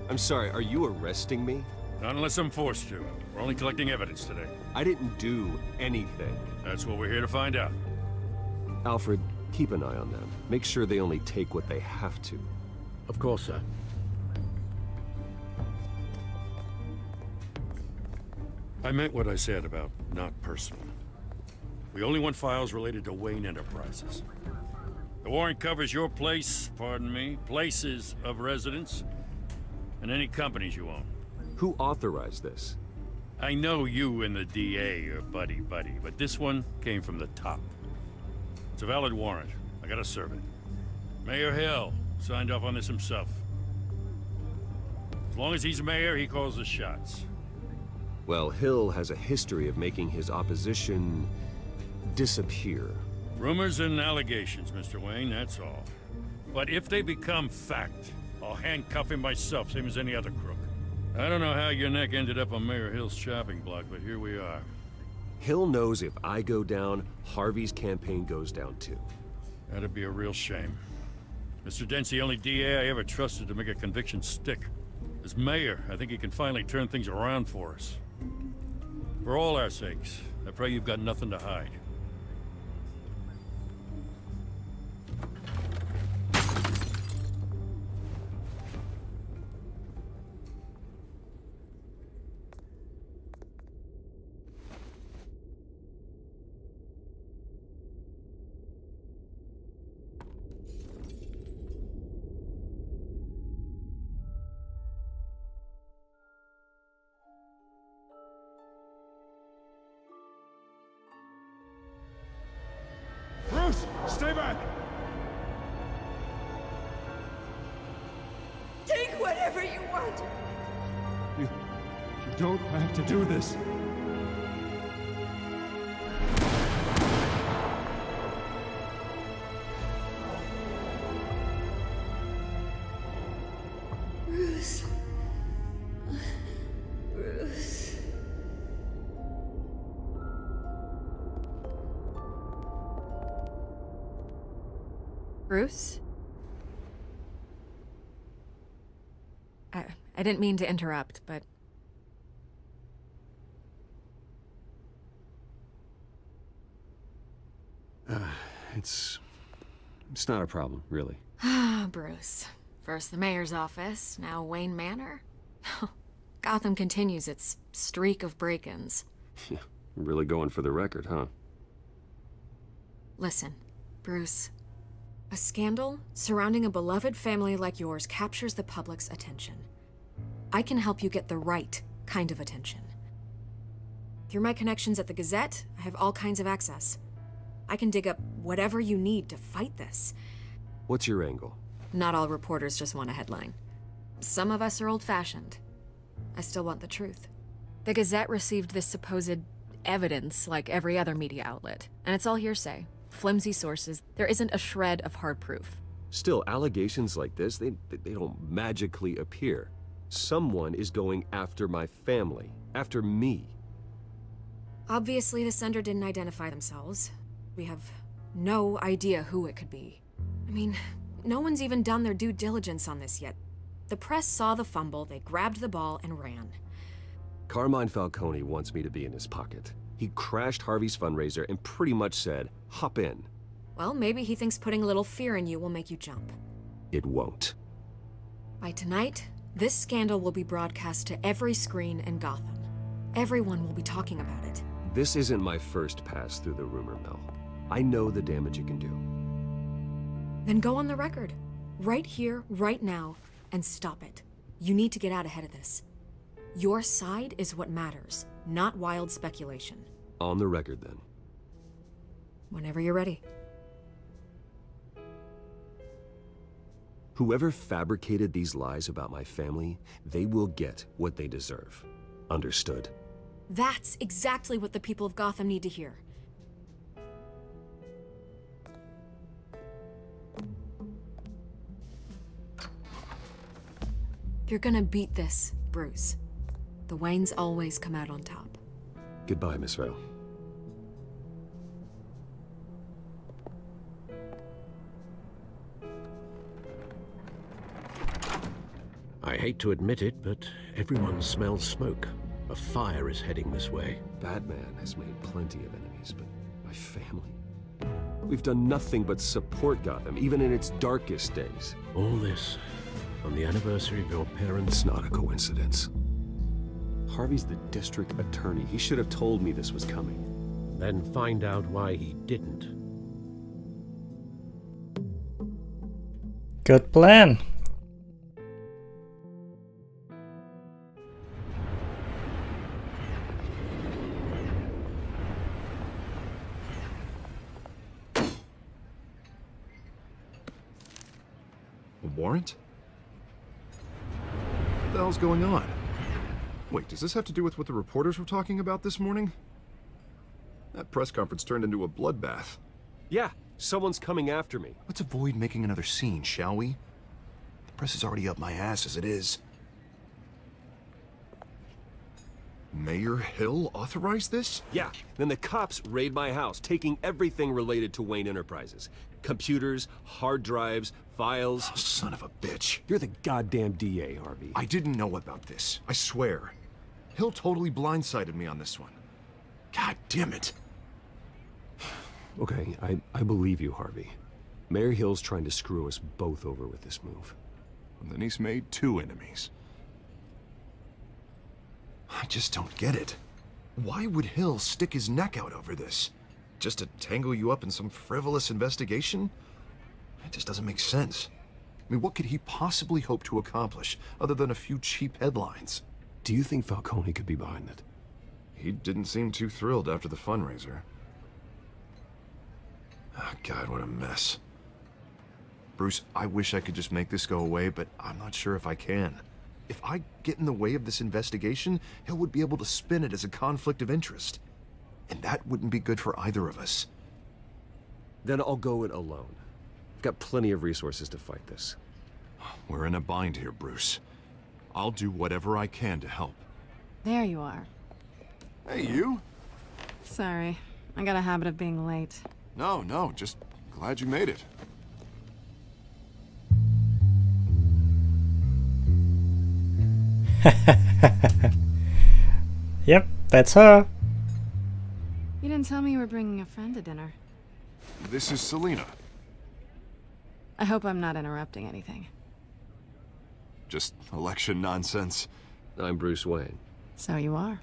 I'm sorry, are you arresting me? Not unless I'm forced to. We're only collecting evidence today. I didn't do anything. That's what we're here to find out. Alfred, keep an eye on them. Make sure they only take what they have to. Of course, sir. I meant what I said about not personal. We only want files related to Wayne Enterprises. The warrant covers your place, pardon me, places of residence, and any companies you own. Who authorized this? I know you and the DA are buddy-buddy, but this one came from the top. It's a valid warrant. I gotta serve it. Mayor Hill signed off on this himself. As long as he's mayor, he calls the shots. Well, Hill has a history of making his opposition disappear. Rumors and allegations, Mr. Wayne, that's all. But if they become fact, I'll handcuff him myself, same as any other crook. I don't know how your neck ended up on Mayor Hill's shopping block, but here we are. Hill knows if I go down, Harvey's campaign goes down too. That'd be a real shame. Mr. Dent's the only DA I ever trusted to make a conviction stick. As mayor, I think he can finally turn things around for us. For all our sakes, I pray you've got nothing to hide. Bruce, stay back! Take whatever you want. You don't have to do this. Bruce. Bruce. Bruce? I didn't mean to interrupt, but... It's not a problem, really. Ah, Bruce. First the mayor's office, now Wayne Manor. Gotham continues its streak of break-ins. Yeah, really going for the record, huh? Listen, Bruce. A scandal surrounding a beloved family like yours captures the public's attention. I can help you get the right kind of attention. Through my connections at the Gazette, I have all kinds of access. I can dig up whatever you need to fight this. What's your angle? Not all reporters just want a headline. Some of us are old-fashioned. I still want the truth. The Gazette received this supposed evidence like every other media outlet, and it's all hearsay. Flimsy sources. There isn't a shred of hard proof. Still, allegations like this, they don't magically appear. Someone is going after my family, after me. Obviously, the sender didn't identify themselves. We have no idea who it could be. I mean, no one's even done their due diligence on this yet. The press saw the fumble, they grabbed the ball and ran. Carmine Falcone wants me to be in his pocket. He crashed Harvey's fundraiser and pretty much said, hop in. Well, maybe he thinks putting a little fear in you will make you jump. It won't. By tonight, this scandal will be broadcast to every screen in Gotham. Everyone will be talking about it. This isn't my first pass through the rumor mill. I know the damage it can do. Then go on the record. Right here, right now, and stop it. You need to get out ahead of this. Your side is what matters, not wild speculation. On the record, then. Whenever you're ready. Whoever fabricated these lies about my family, they will get what they deserve. Understood? That's exactly what the people of Gotham need to hear. You're gonna beat this, Bruce. The Waynes always come out on top. Goodbye, Miss Vale. I hate to admit it, but everyone smells smoke. A fire is heading this way. Batman has made plenty of enemies, but my family? We've done nothing but support Gotham, even in its darkest days. All this on the anniversary of your parents'... It's not a coincidence. Harvey's the district attorney. He should have told me this was coming. Then find out why he didn't. Good plan. A warrant? What the hell's going on? Wait, does this have to do with what the reporters were talking about this morning? That press conference turned into a bloodbath. Yeah, Someone's coming after me. Let's avoid making another scene, shall we? The press is already up my ass as it is. Mayor Hill authorized this? Yeah, then the cops raid my house, taking everything related to Wayne Enterprises. Computers, hard drives, files. Oh, son of a bitch. You're the goddamn DA, Harvey. I didn't know about this, I swear. Hill totally blindsided me on this one. God damn it. Okay, I believe you, Harvey. Mayor Hill's trying to screw us both over with this move. And then he's made 2 enemies. I just don't get it. Why would Hill stick his neck out over this? Just to tangle you up in some frivolous investigation? It just doesn't make sense. I mean, what could he possibly hope to accomplish other than a few cheap headlines? Do you think Falcone could be behind it? He didn't seem too thrilled after the fundraiser. Oh, God, what a mess. Bruce, I wish I could just make this go away, but I'm not sure if I can. If I get in the way of this investigation, Hill would be able to spin it as a conflict of interest. And that wouldn't be good for either of us. Then I'll go it alone. I've got plenty of resources to fight this. We're in a bind here, Bruce. I'll do whatever I can to help. There you are. Hey, you. Sorry, I got a habit of being late. No, just glad you made it. Yep, that's her. You didn't tell me you were bringing a friend to dinner. This is Selina. I hope I'm not interrupting anything. Just election nonsense. I'm Bruce Wayne. So you are.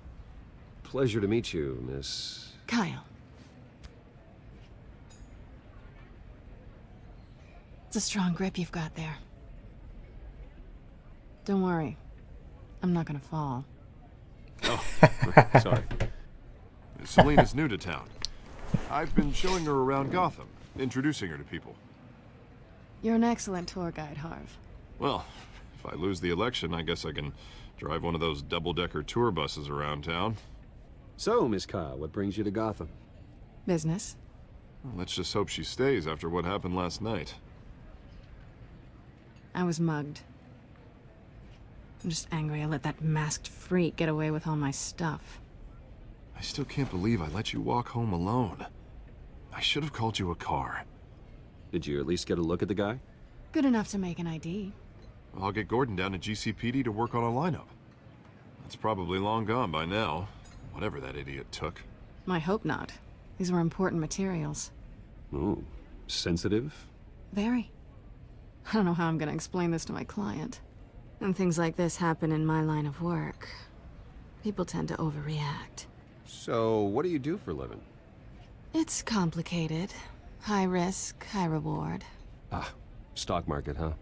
Pleasure to meet you, Miss... Kyle. It's a strong grip you've got there. Don't worry. I'm not gonna fall. Oh, sorry. Selina's new to town. I've been showing her around Gotham, introducing her to people. You're an excellent tour guide, Harv. Well, if I lose the election, I guess I can drive one of those double-decker tour buses around town. So, Miss Kyle, what brings you to Gotham? Business. Well, let's just hope she stays after what happened last night. I was mugged. I'm just angry I let that masked freak get away with all my stuff. I still can't believe I let you walk home alone. I should have called you a car. Did you at least get a look at the guy? Good enough to make an ID. I'll get Gordon down to GCPD to work on a lineup. That's probably long gone by now, whatever that idiot took. I hope not. These were important materials. Ooh, sensitive? Very. I don't know how I'm gonna explain this to my client. When things like this happen in my line of work, people tend to overreact. So, what do you do for a living? It's complicated. High risk, high reward. Ah, stock market, huh?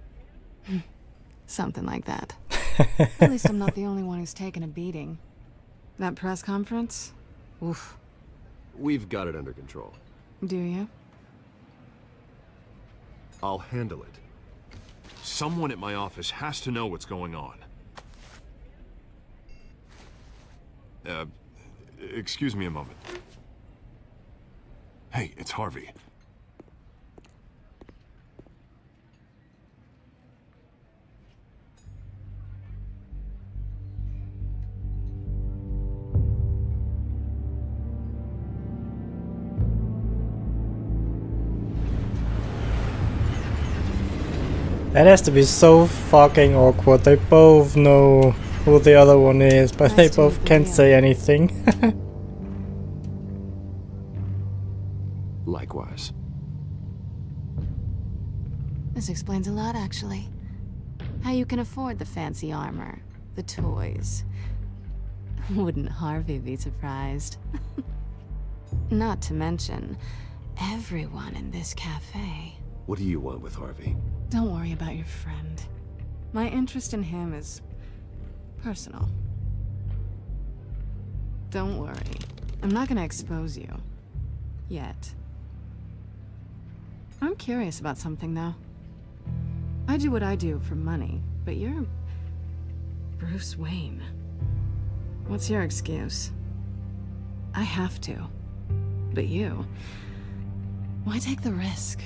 Something like that. At least I'm not the only one who's taken a beating. That press conference? Oof. We've got it under control. Do you? I'll handle it. Someone at my office has to know what's going on. Excuse me a moment. Hey, it's Harvey. That has to be so fucking awkward. They both know who the other one is, but they both can't say anything. Likewise. This explains a lot, actually. How you can afford the fancy armor, the toys. Wouldn't Harvey be surprised? Not to mention, everyone in this cafe. What do you want with Harvey? Don't worry about your friend. My interest in him is personal. Don't worry. I'm not gonna expose you. Yet. I'm curious about something, though. I do what I do for money, but you're Bruce Wayne. What's your excuse? I have to. But you... Why take the risk?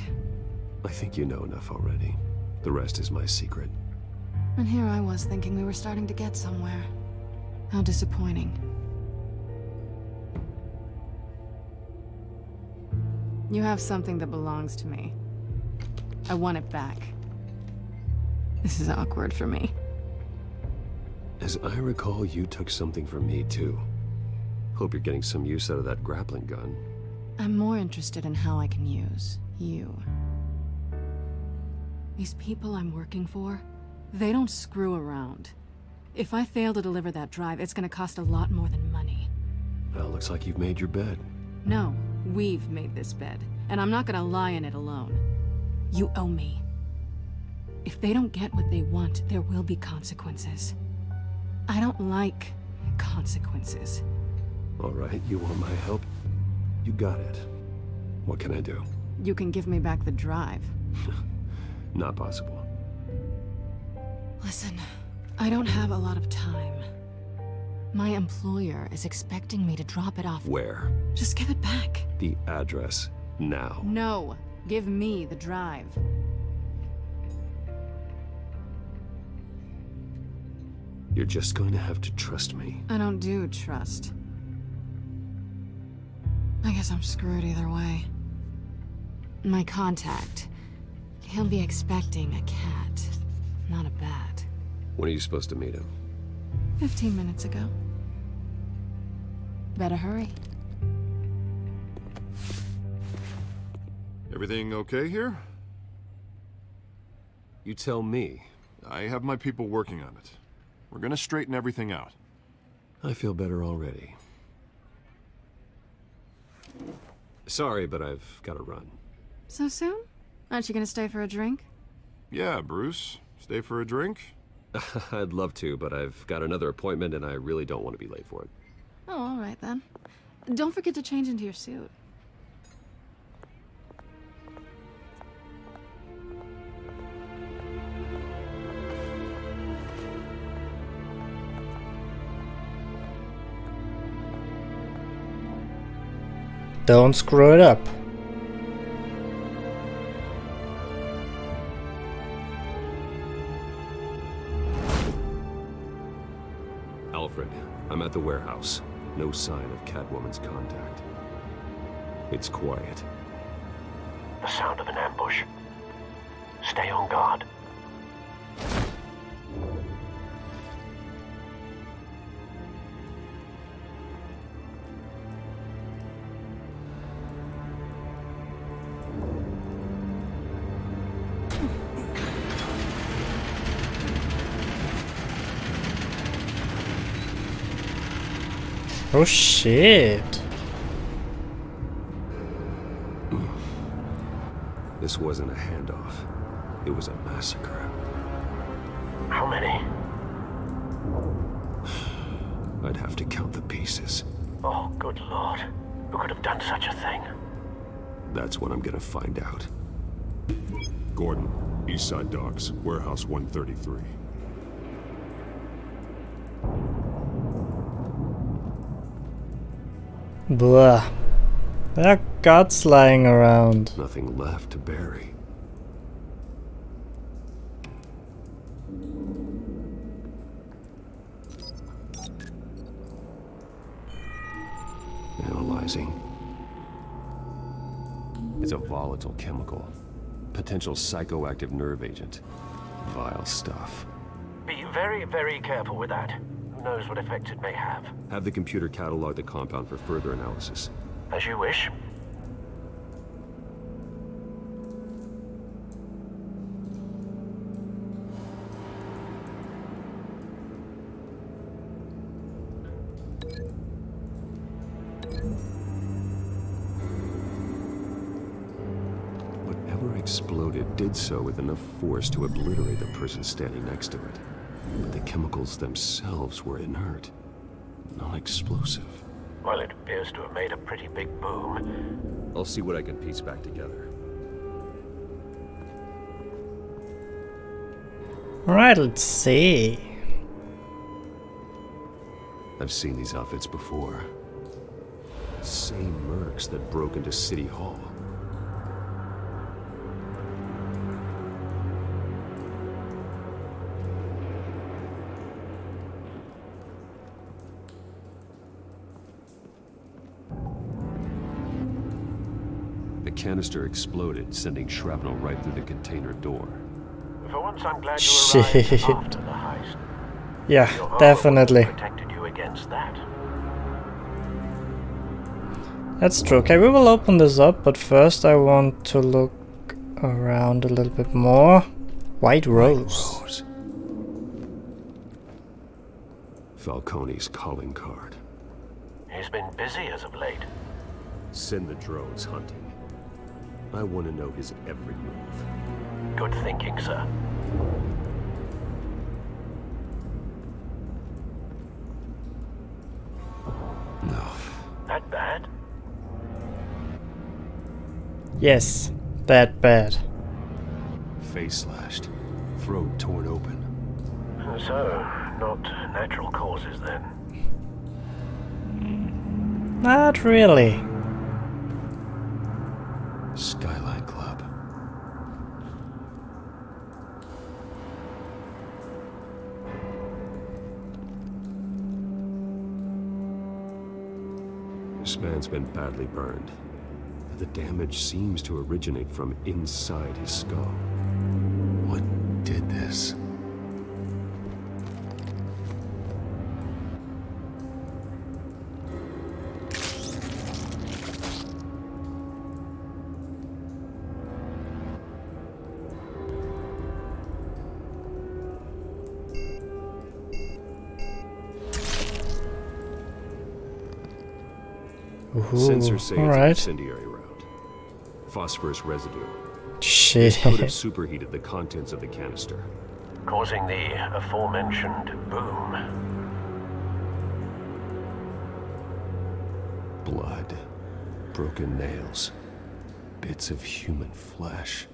I think you know enough already. The rest is my secret. And here I was thinking we were starting to get somewhere. How disappointing. You have something that belongs to me. I want it back. This is awkward for me. As I recall, you took something from me too. Hope you're getting some use out of that grappling gun. I'm more interested in how I can use you. These people I'm working for, they don't screw around. If I fail to deliver that drive, it's gonna cost a lot more than money. Well, looks like you've made your bed. No, we've made this bed, and I'm not gonna lie in it alone. You owe me. If they don't get what they want, there will be consequences. I don't like consequences. All right, you want my help? You got it. What can I do? You can give me back the drive. Not possible. Listen, I don't have a lot of time. My employer is expecting me to drop it off. Where? Just give it back. The address, now. No, give me the drive. You're just going to have to trust me. I don't do trust. I guess I'm screwed either way. My contact, he'll be expecting a cat, not a bat. When are you supposed to meet him? 15 minutes ago. Better hurry. Everything okay here? You tell me. I have my people working on it. We're gonna straighten everything out. I feel better already. Sorry, but I've got to run. So soon? Aren't you gonna stay for a drink? Yeah, Bruce. Stay for a drink? I'd love to, but I've got another appointment and I really don't want to be late for it. Oh, all right then. Don't forget to change into your suit. Don't screw it up. Alfred, I'm at the warehouse. No sign of Catwoman's contact. It's quiet. The sound of an ambush. Stay on guard. Oh shit. This wasn't a handoff. It was a massacre. How many? I'd have to count the pieces. Oh, good lord. Who could have done such a thing? That's what I'm gonna find out. Gordon, Eastside Docks, Warehouse 133. Blah. There are guts lying around. Nothing left to bury. Analyzing. It's a volatile chemical. Potential psychoactive nerve agent. Vile stuff. Be very, very careful with that. Who knows what effect it may have. Have the computer catalog the compound for further analysis. As you wish. Whatever exploded did so with enough force to obliterate the person standing next to it. But the chemicals themselves were inert, non-explosive. Well, it appears to have made a pretty big boom. I'll see what I can piece back together. Alright, let's see. I've seen these outfits before. Same mercs that broke into City Hall. A canister exploded, sending shrapnel right through the container door. For once, I'm glad you arrived after the heist. Yeah, Your armor definitely. protected you against that. That's true. Okay, we will open this up, but first I want to look around a little bit more. White Rose. Falcone's calling card. He's been busy as of late. Send the drones hunting. I want to know his every move. Good thinking, sir. No. That bad? Yes, that bad. Face slashed. Throat torn open. So, not natural causes then. Not really. Skyline Club. This man's been badly burned. The damage seems to originate from inside his skull. What did this? Sensor says incendiary round. Phosphorus residue. Shit. This could have superheated the contents of the canister, Causing the aforementioned boom. blood, broken nails, bits of human flesh.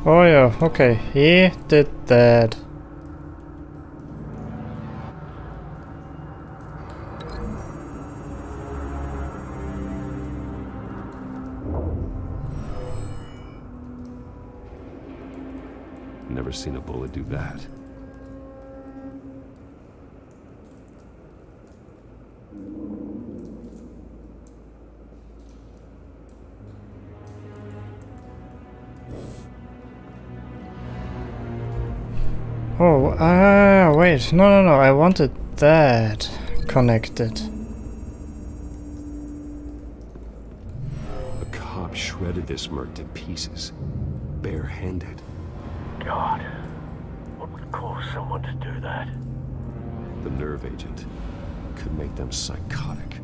Oh yeah, okay, he did that. Never seen a bullet do that. Oh, wait, no, I wanted that connected. A cop shredded this merc to pieces, barehanded. God, what would cause someone to do that? The nerve agent could make them psychotic.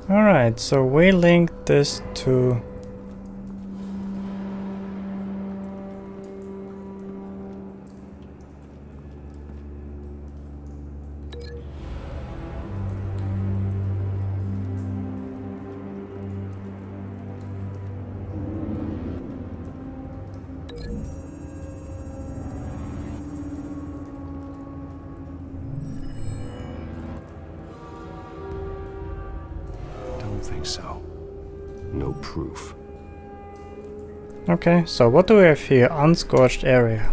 Alright, so we linked this to... Think so. No proof. Okay, so what do we have here? Unscorched area.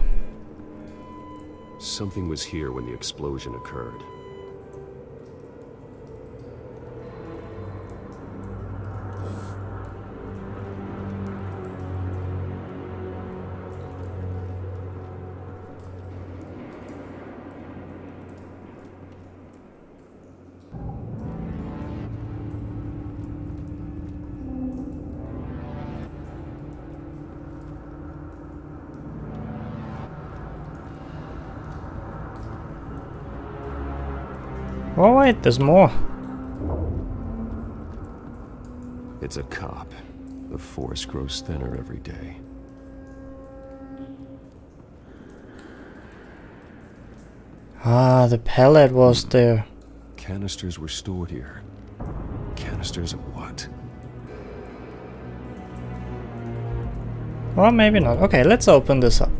Something was here when the explosion occurred. Oh wait, there's more. It's a cop. The force grows thinner every day. Ah, the pallet was there. Canisters were stored here. Canisters of what? Or maybe not. Okay, let's open this up.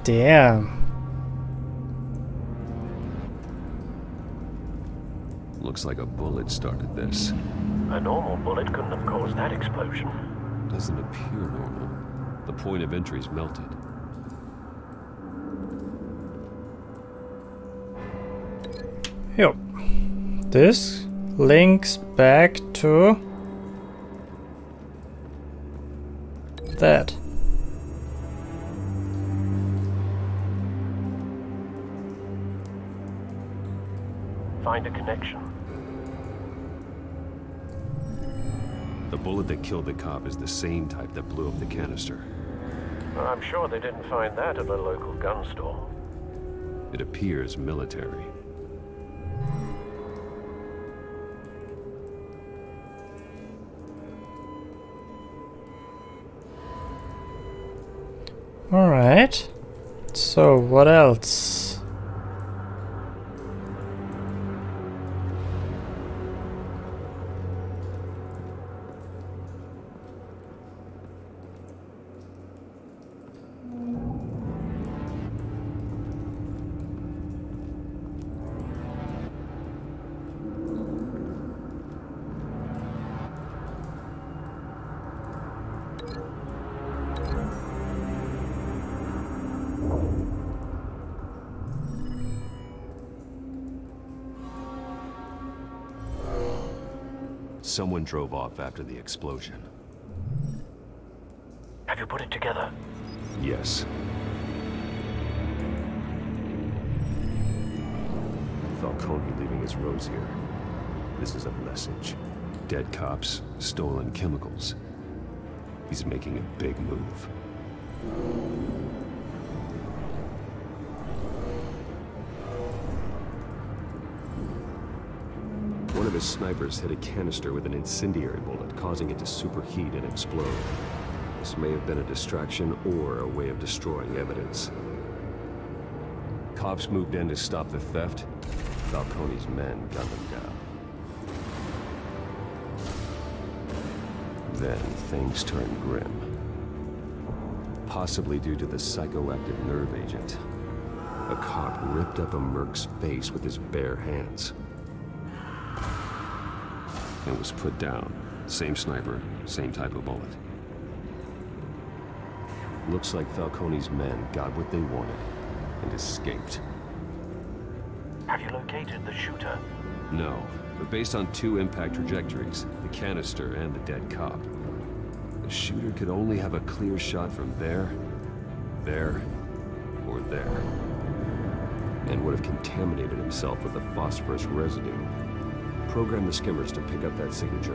Damn. Looks like a bullet started this. A normal bullet couldn't have caused that explosion. Doesn't appear normal. The point of entry's melted. Yep. This links back to that. Find a connection. The bullet that killed the cop is the same type that blew up the canister. I'm sure they didn't find that at a local gun store. It appears military. Alright. So, what else? Someone drove off after the explosion. Have you put it together? Yes. Falcone leaving his rose here. This is a message. Dead cops, stolen chemicals. He's making a big move. One of his snipers hit a canister with an incendiary bullet, causing it to superheat and explode. This may have been a distraction or a way of destroying evidence. Cops moved in to stop the theft. Falcone's men gunned them down. Then things turned grim. Possibly due to the psychoactive nerve agent. A cop ripped up a merc's face with his bare hands. And was put down. Same sniper, same type of bullet. Looks like Falcone's men got what they wanted and escaped. Have you located the shooter? No, but based on two impact trajectories, the canister and the dead cop, the shooter could only have a clear shot from there, or there, and would have contaminated himself with the phosphorus residue. Program the skimmers to pick up that signature.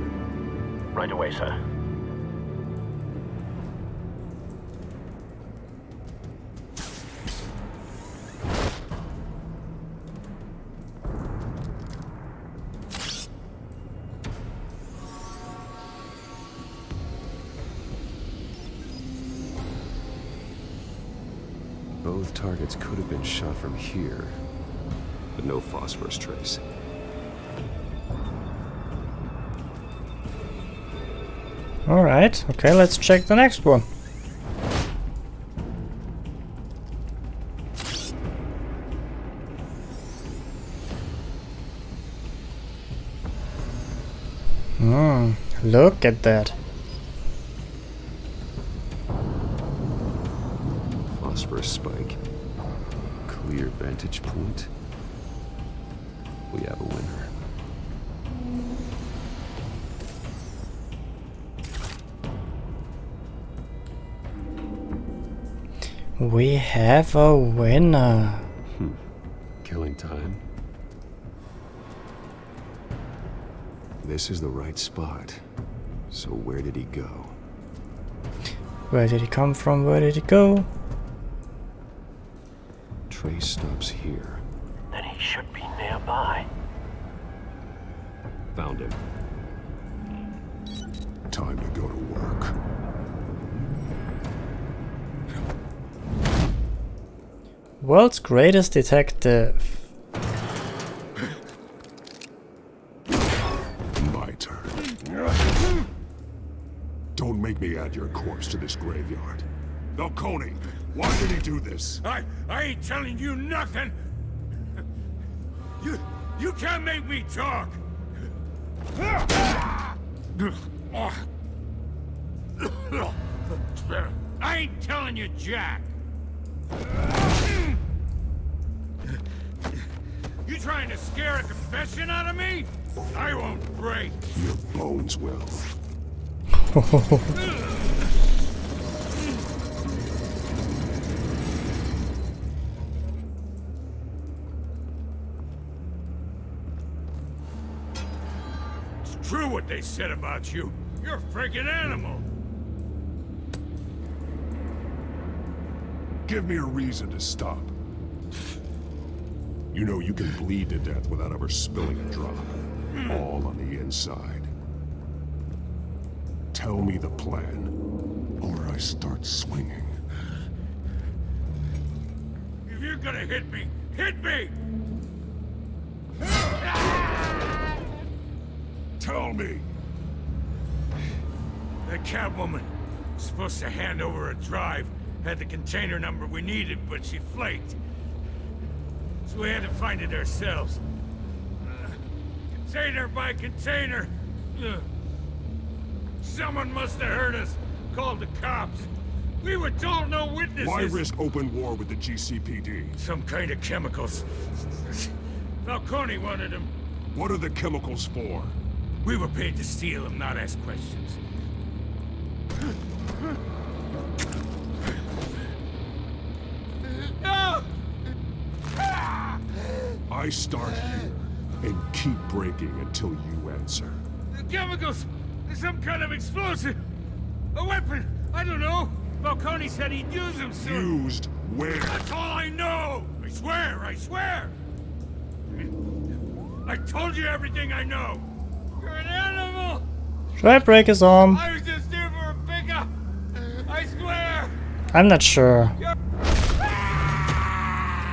Right away, sir. Both targets could have been shot from here, but no phosphorus trace. Alright, okay, let's check the next one. Look at that. Phosphorus spike. Clear vantage point. We have a winner. We have a winner. Killing time. This is the right spot. So where did he go? Where did he come from? Where did he go? Trace stops here. Then he should be nearby. Found him. Time to go to work. World's greatest detective. My turn. Don't make me add your corpse to this graveyard. Falcone, why did he do this? I ain't telling you nothing. You can't make me talk. I ain't telling you jack. You trying to scare a confession out of me? I won't break. Your bones will. It's true what they said about you. You're a freaking animal. Give me a reason to stop. You know you can bleed to death without ever spilling a drop. All on the inside. Tell me the plan, or I start swinging. If you're gonna hit me, hit me! Tell me! That Catwoman was supposed to hand over a drive. Had the container number we needed, but she flaked. So we had to find it ourselves. Container by container. Someone must have heard us. Called the cops. We were told no witnesses. Why risk open war with the GCPD? Some kind of chemicals. Falcone wanted them. What are the chemicals for? We were paid to steal them, not ask questions. No! I start here and keep breaking until you answer. The chemicals! There's some kind of explosive! A weapon! I don't know! Falcone said he'd use them soon. Used where? That's all I know! I swear, I swear! I told you everything I know! You're an animal! Should I break his arm? I was just here for a pickup! I swear! I'm not sure.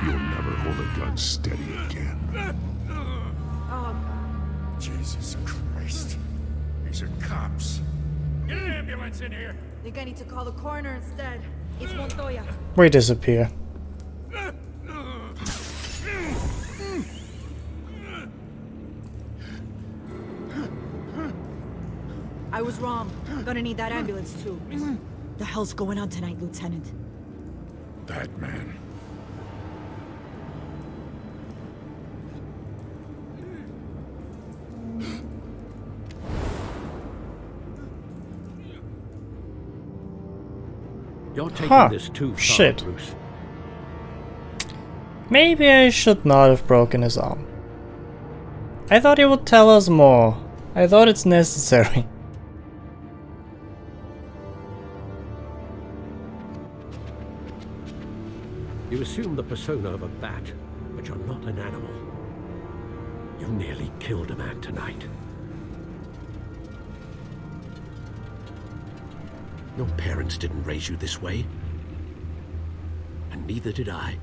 You'll never hold a gun steady again. Jesus Christ. These are cops. Get an ambulance in here! I think I need to call the coroner instead. It's Montoya. We disappear. I was wrong. Gonna need that ambulance too. The hell's going on tonight, Lieutenant? Batman. You're taking this too far, Shit. Bruce. Maybe I should not have broken his arm. I thought he would tell us more. I thought it's necessary. You assume the persona of a bat, but you're not an animal. You nearly killed a man tonight. Your parents didn't raise you this way. And neither did I.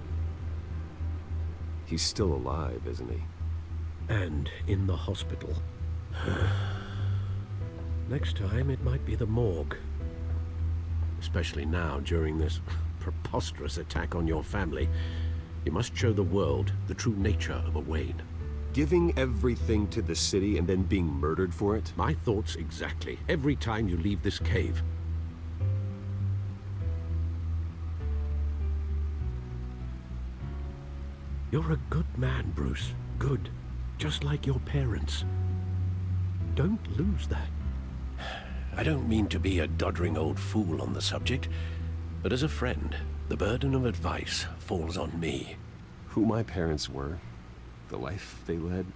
He's still alive, isn't he? And in the hospital. Next time, it might be the morgue. Especially now, during this preposterous attack on your family. You must show the world the true nature of a Wayne. Giving everything to the city and then being murdered for it? My thoughts exactly. Every time you leave this cave. You're a good man, Bruce. Good. Just like your parents. Don't lose that. I don't mean to be a doddering old fool on the subject, but as a friend, the burden of advice falls on me. Who my parents were, the life they led,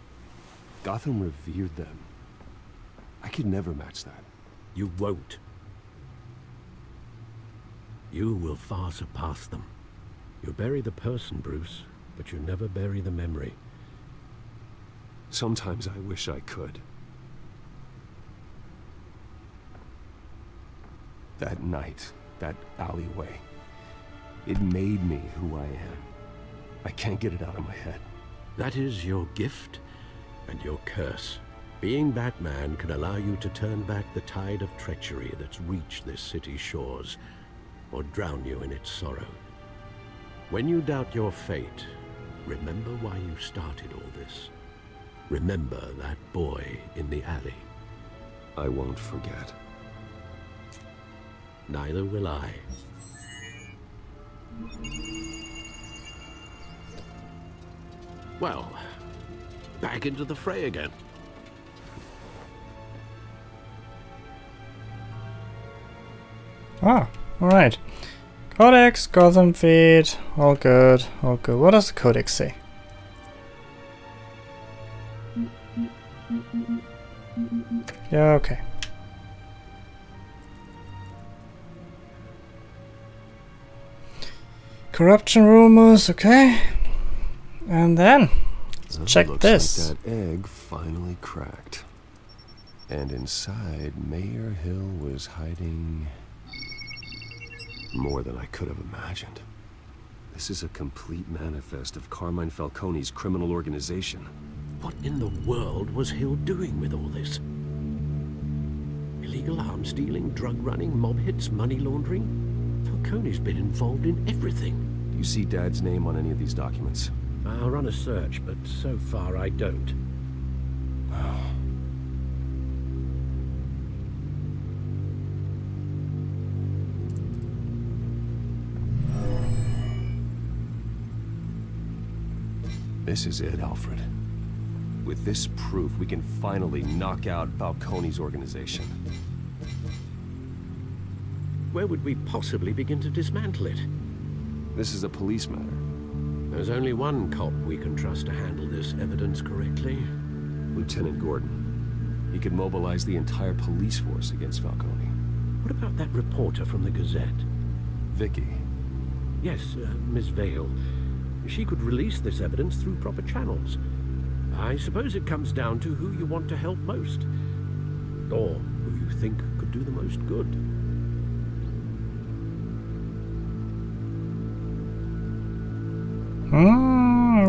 Gotham revered them. I could never match that. You won't. You will far surpass them. You bury the person, Bruce, but you never bury the memory. Sometimes I wish I could. That night, that alleyway, it made me who I am. I can't get it out of my head. That is your gift and your curse. Being Batman can allow you to turn back the tide of treachery that's reached this city's shores. or drown you in its sorrow. When you doubt your fate, remember why you started all this. Remember that boy in the alley. I won't forget. Neither will I. Well, back into the fray again. Ah, alright. Codex, Gotham feed, all good, all good. What does the codex say? Yeah, okay. Corruption rumors, okay. And then, let's check looks this. like that egg finally cracked. And inside, Mayor Hill was hiding more than I could have imagined. This is a complete manifest of Carmine Falcone's criminal organization. What in the world was Hill doing with all this? Illegal arms dealing, drug running, mob hits, money laundering? Falcone's been involved in everything. Do you see Dad's name on any of these documents? I'll run a search, but so far I don't. This is it, Alfred. With this proof, we can finally knock out Falcone's organization. Where would we possibly begin to dismantle it? This is a police matter. There's only one cop we can trust to handle this evidence correctly. Lieutenant Gordon. He could mobilize the entire police force against Falcone. What about that reporter from the Gazette? Vicky. Yes, Miss Vale. She could release this evidence through proper channels. I suppose it comes down to who you want to help most. Or who you think could do the most good.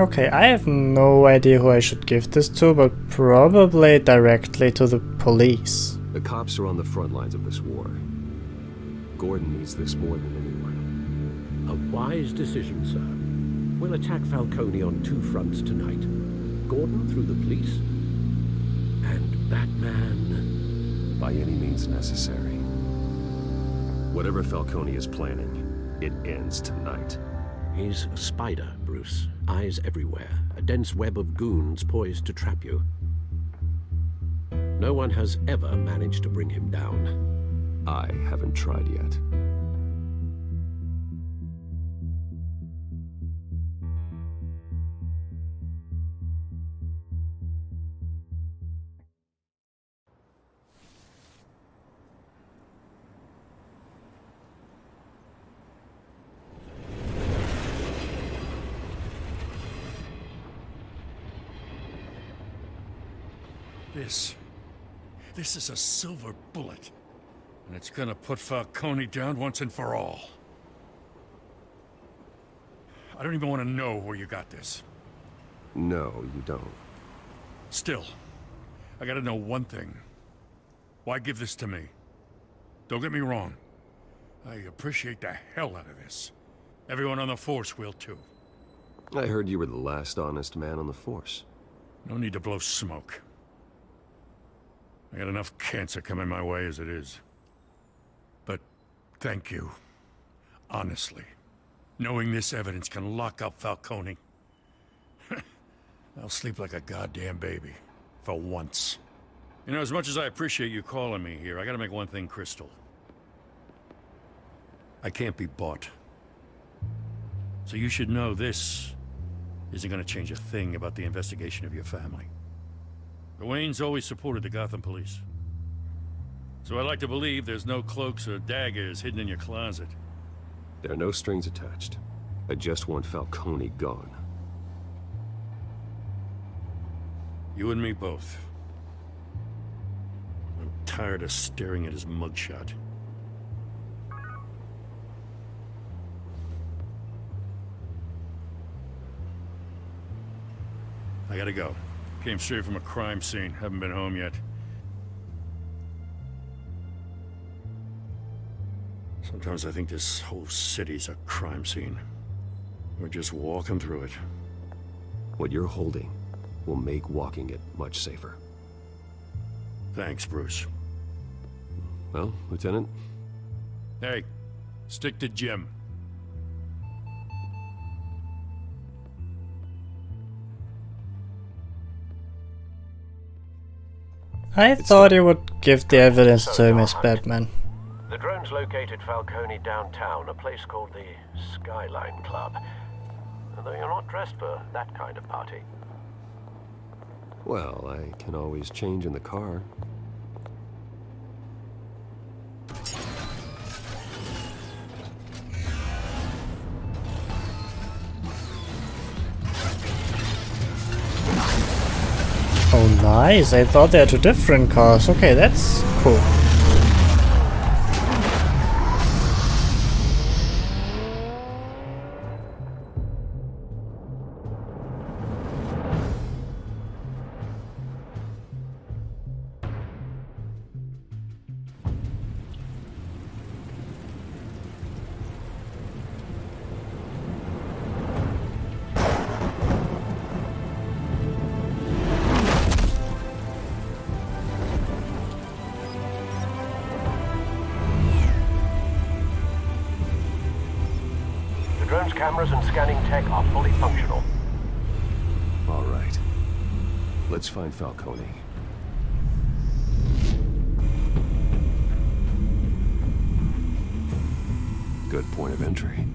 Okay, I have no idea who I should give this to, but probably directly to the police. The cops are on the front lines of this war. Gordon needs this more than anyone. A wise decision, sir. We'll attack Falcone on two fronts tonight. Gordon through the police, and Batman by any means necessary. Whatever Falcone is planning, it ends tonight. He's a spider, Bruce. Eyes everywhere. A dense web of goons poised to trap you. No one has ever managed to bring him down. I haven't tried yet. This is a silver bullet, and it's gonna put Falcone down once and for all. I don't even want to know where you got this. No, you don't. Still, I gotta know one thing. Why give this to me? Don't get me wrong. I appreciate the hell out of this. Everyone on the Force will too. I heard you were the last honest man on the Force. No need to blow smoke. I got enough cancer coming my way as it is. But thank you. Honestly. Knowing this evidence can lock up Falcone. I'll sleep like a goddamn baby. For once. You know, as much as I appreciate you calling me here, I gotta make one thing crystal. I can't be bought. So you should know this isn't gonna change a thing about the investigation of your family. The Waynes always supported the Gotham police. So I like to believe there's no cloaks or daggers hidden in your closet. There are no strings attached. I just want Falcone gone. You and me both. I'm tired of staring at his mugshot. I gotta go. Came straight from a crime scene. Haven't been home yet. Sometimes I think this whole city's a crime scene. We're just walking through it. What you're holding will make walking it much safer. Thanks, Bruce. Well, Lieutenant? Hey, stick to Jim. I thought he would give the evidence to Miss Batman. The drones located Falcone downtown, a place called the Skyline Club. Although you're not dressed for that kind of party. Well, I can always change in the car. Oh nice, I thought they had 2 different cars. Okay, that's cool. Drone's cameras and scanning tech are fully functional. All right. Let's find Falcone. Good point of entry.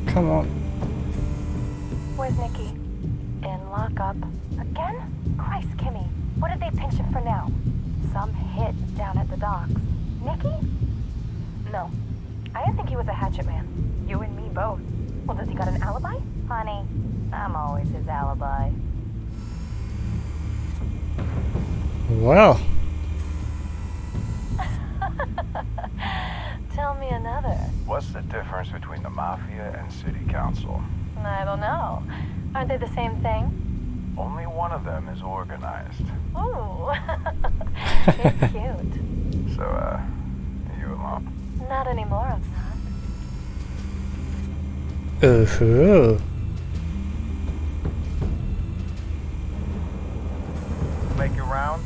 Come on. Where's Nikki? In lockup. Again? Christ, Kimmy. What did they pinch him for now? Some hit down at the docks. Nikki? No. I didn't think he was a hatchet man. You and me both. Well, does he got an alibi? Honey, I'm always his alibi. Well. Tell me another. What's the difference between the Mafia and City Council? I don't know. Aren't they the same thing? Only one of them is organized. Ooh. You're cute. So, you alone? Not anymore, I'm not. Uh-huh. Make your round?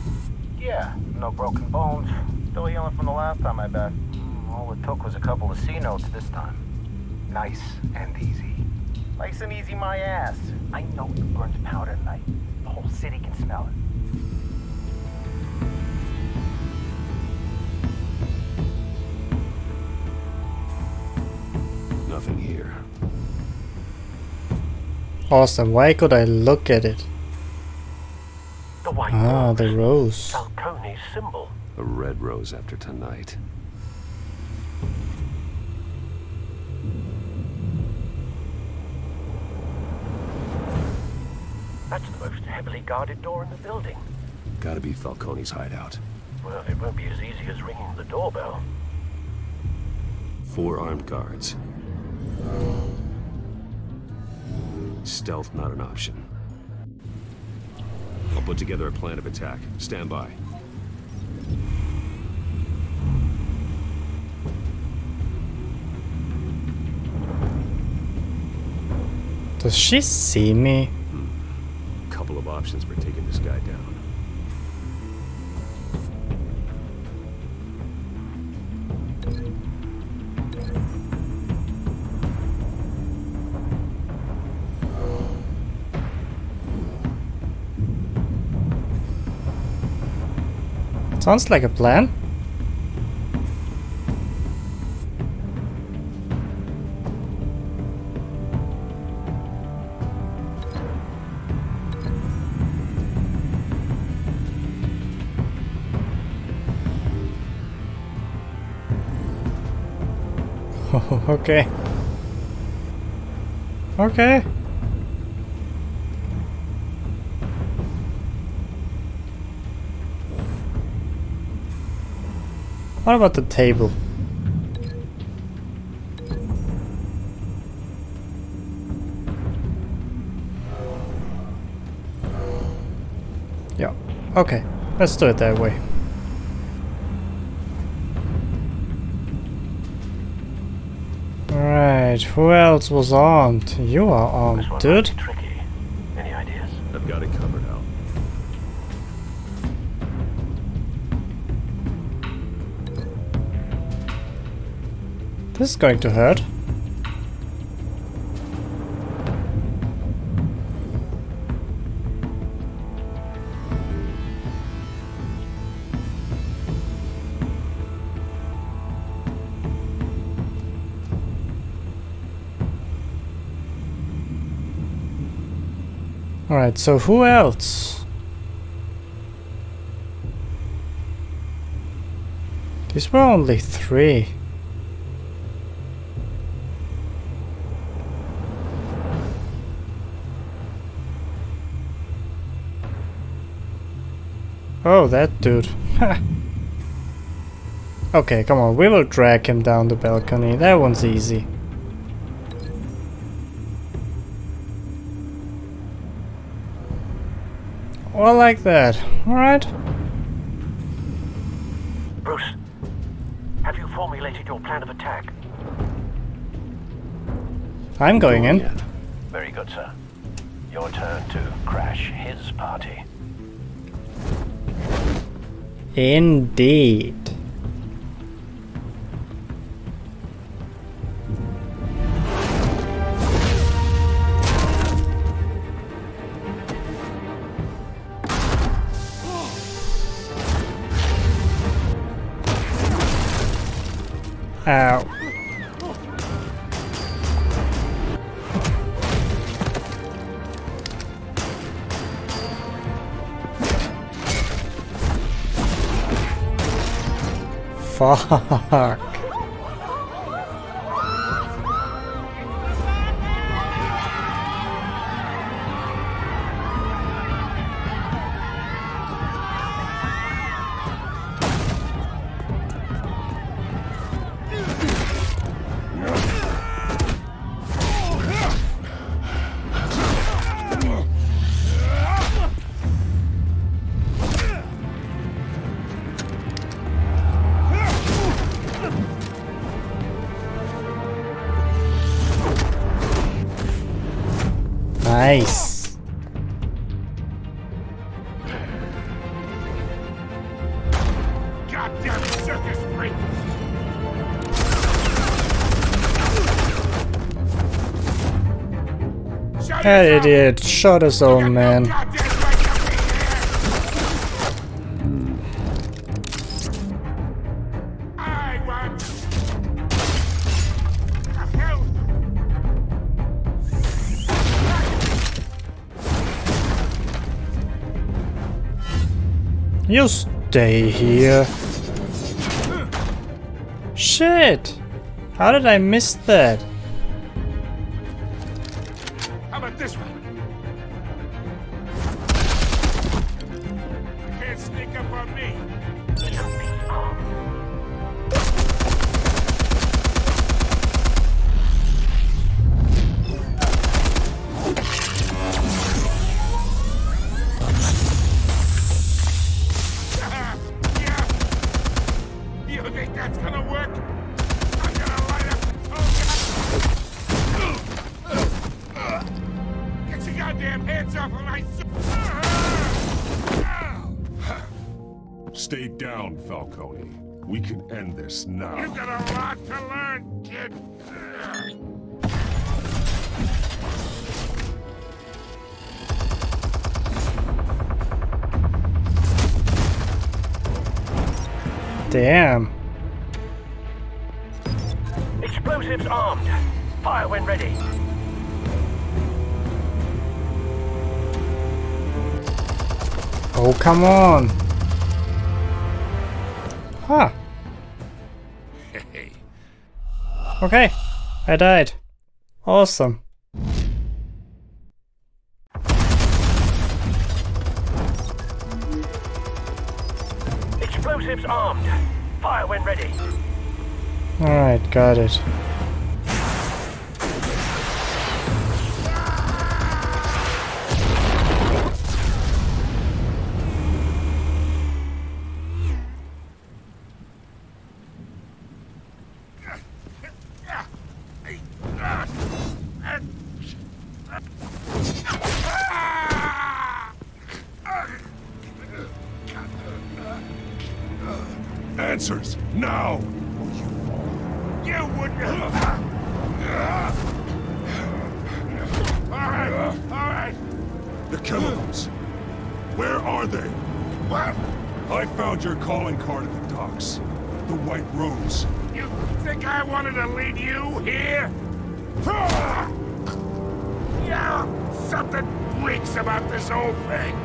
Yeah, no broken bones. Still healing from the last time, I bet. All it took was a couple of C notes this time. Nice and easy. Nice and easy my ass. I know you burned powder tonight. The whole city can smell it. Nothing here. Awesome, why could I look at it? The white rose. The rose. Falcone's symbol. A red rose after tonight. That's the most heavily guarded door in the building. Gotta be Falcone's hideout. Well, it won't be as easy as ringing the doorbell. 4 armed guards. Stealth not an option. I'll put together a plan of attack. Stand by. Does she see me? Couple of options for taking this guy down. Sounds like a plan. Oh, okay. Okay. What about the table? Okay, let's do it that way. Alright, who else was armed? You are armed, dude. Tricky. Any ideas? I've got it covered, Al. This is going to hurt. Alright, so who else? These were only 3. Oh, that dude. Okay, come on, we will drag him down the balcony. That one's easy. Or like that, alright? Bruce, have you formulated your plan of attack? I'm going in. Yeah. Very good, sir. Your turn to crash his party. Indeed. Ow. Fuck. Nice. Goddamn circus freak! That idiot shot his own man. You stay here. Shit! How did I miss that? How about this one? You can't sneak up on me. You think that's gonna work? I'm gonna light up. Oh, get your goddamn hands off of my. Stay down, Falcone. We can end this now. You've got a lot to learn, kid. Damn. Explosives armed. Fire when ready. Oh, come on. Huh. Okay, I died. Awesome. Explosives armed. Fire when ready. Alright, got it. Now! Or you fall. You wouldn't... Alright! The chemicals. Where are they? What? I found your calling card at the docks. The White Rose. You think I wanted to lead you here? Yeah, something reeks about this whole thing.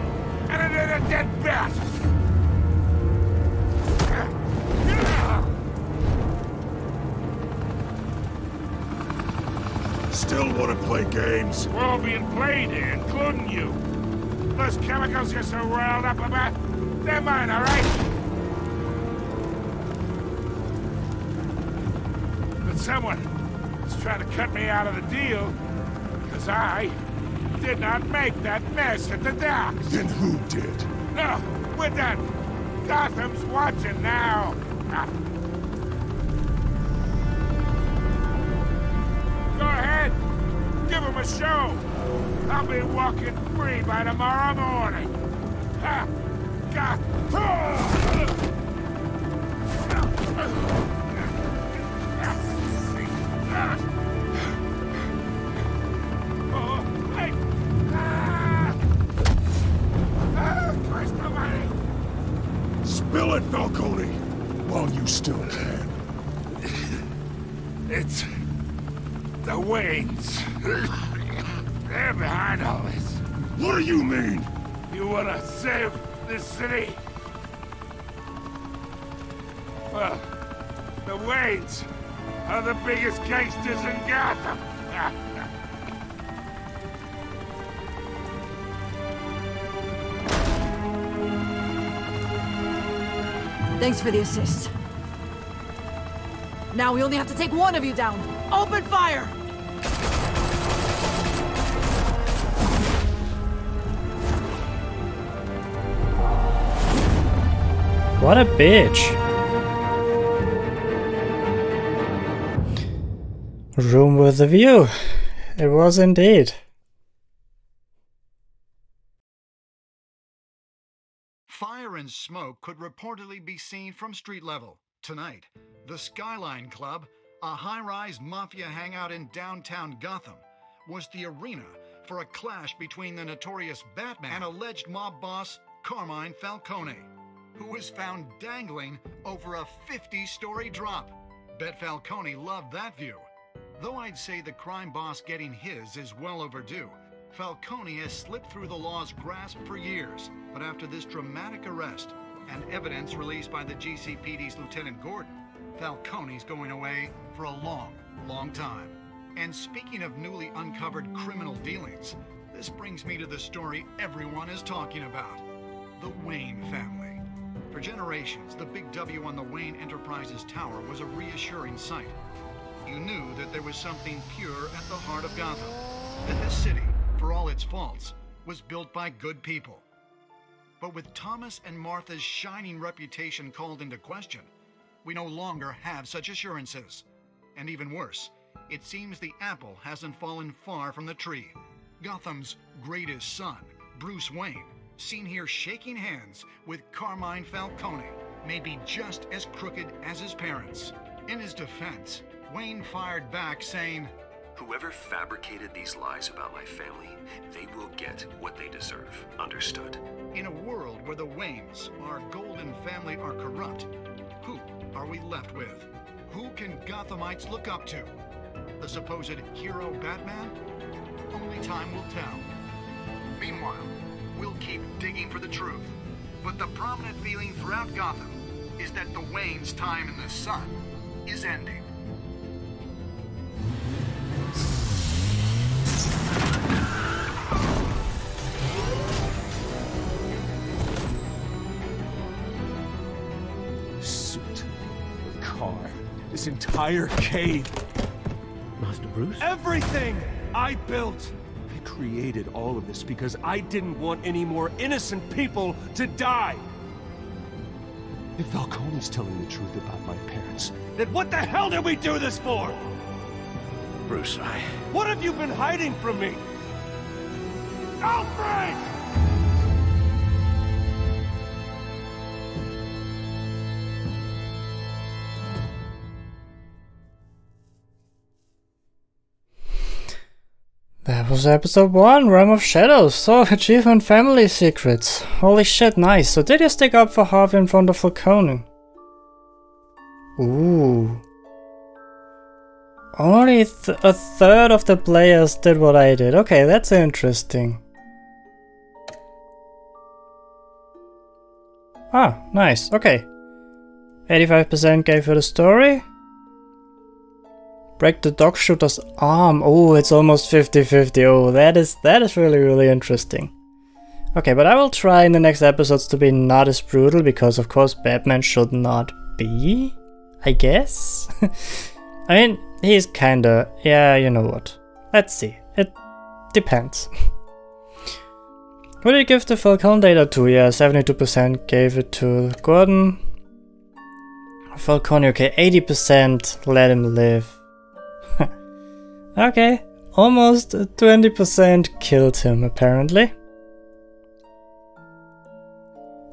And it ain't a dead bat. Still want to play games? We're all being played here, including you. Those chemicals you're so riled up about, they're mine, all right? But someone is trying to cut me out of the deal, because I did not make that mess at the docks. Then who did? No, we're done. Gotham's watching now. Go ahead. Give him a show. I'll be walking free by tomorrow morning. Ha! God. Christ almighty. Spill it, Falcone, while you still can. It's the Waynes. They're behind all this. What do you mean? You wanna save this city? Well, the Waynes are the biggest gangsters in Gotham. Thanks for the assist. Now we only have to take one of you down. Open fire! What a bitch. Room with a view. It was indeed. Fire and smoke could reportedly be seen from street level. Tonight, the Skyline Club, a high-rise mafia hangout in downtown Gotham, was the arena for a clash between the notorious Batman and alleged mob boss Carmine Falcone, who was found dangling over a 50-story drop. Bet Falcone loved that view. Though I'd say the crime boss getting his is well overdue, Falcone has slipped through the law's grasp for years. But after this dramatic arrest and evidence released by the GCPD's Lieutenant Gordon, Falcone's going away for a long, long time. And speaking of newly uncovered criminal dealings, this brings me to the story everyone is talking about: the Wayne family. For generations, the big W on the Wayne Enterprises Tower was a reassuring sight. You knew that there was something pure at the heart of Gotham, that this city, for all its faults, was built by good people. But with Thomas and Martha's shining reputation called into question, we no longer have such assurances. And even worse, it seems the apple hasn't fallen far from the tree. Gotham's greatest son, Bruce Wayne, seen here shaking hands with Carmine Falcone, may be just as crooked as his parents. In his defense, Wayne fired back saying, "Whoever fabricated these lies about my family, they will get what they deserve. Understood?" In a world where the Waynes, our golden family, are corrupt, who are we left with? Who can Gothamites look up to? The supposed hero Batman? Only time will tell. Meanwhile, we'll keep digging for the truth. But the prominent feeling throughout Gotham is that the Waynes' time in the sun is ending. Suit, car, this entire cave. Master Bruce? Everything I built. I created all of this because I didn't want any more innocent people to die. If Falcone's telling the truth about my parents, then what the hell did we do this for? Bruce, What have you been hiding from me? Alfred! That was episode 1, Realm of Shadows. So, achievement family secrets. Holy shit, nice. So did you stick up for Harvey in front of Falcone? Ooh. Only a third of the players did what I did. Okay, that's interesting. Ah, nice. Okay. 85% gave you the story. Break the dog shooter's arm. Oh, it's almost 50-50. Oh, that is really interesting. Okay, but I will try in the next episodes to be not as brutal, because of course Batman should not be, I guess. I mean, he's kinda, yeah, you know what. Let's see. It depends. Who did you give the Falcone data to? Yeah, 72% gave it to Gordon. Falcone, okay, 80% let him live. Okay, almost 20% killed him, apparently.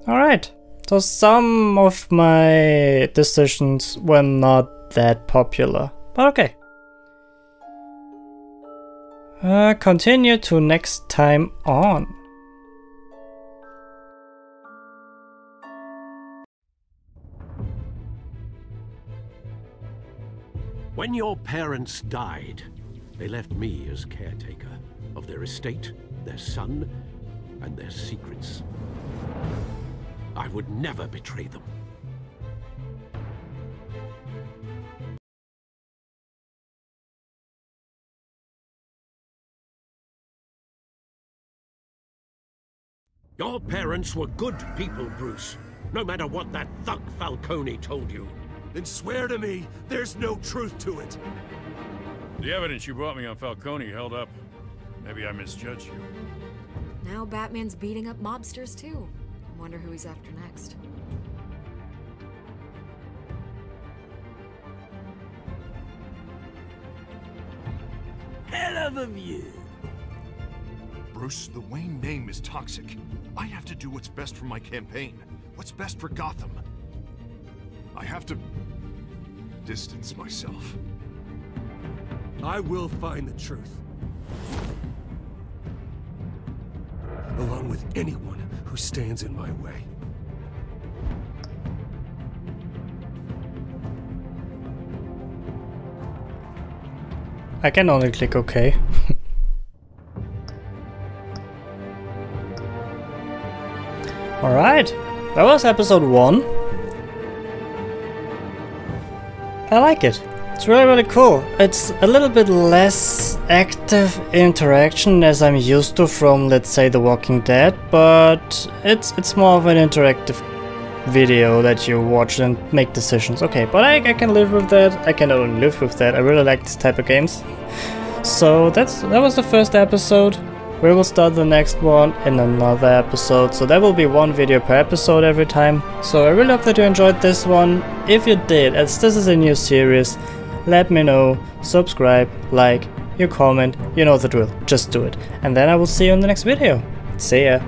Alright, so some of my decisions were not that popular, but okay. Continue to next time on. When your parents died, they left me as caretaker of their estate, their son, and their secrets. I would never betray them. Your parents were good people, Bruce. No matter what that thug Falcone told you. Then swear to me there's no truth to it. The evidence you brought me on Falcone held up. Maybe I misjudged you. Now Batman's beating up mobsters too. Wonder who he's after next. Hell of a view. Bruce, the Wayne name is toxic. I have to do what's best for my campaign. What's best for Gotham. I have to distance myself. I will find the truth. Along with anyone who stands in my way. I can only click OK. Alright, that was episode 1. I like it. It's really cool. It's a little bit less active interaction as I'm used to from, let's say, The Walking Dead, but it's more of an interactive video that you watch and make decisions. Okay, but I can live with that. I can only live with that. I really like this type of games. So that was the first episode. We will start the next one in another episode, so there will be 1 video per episode every time. So I really hope that you enjoyed this one. If you did, as this is a new series, let me know, subscribe, like, you comment, you know the drill, just do it. And then I will see you in the next video. See ya!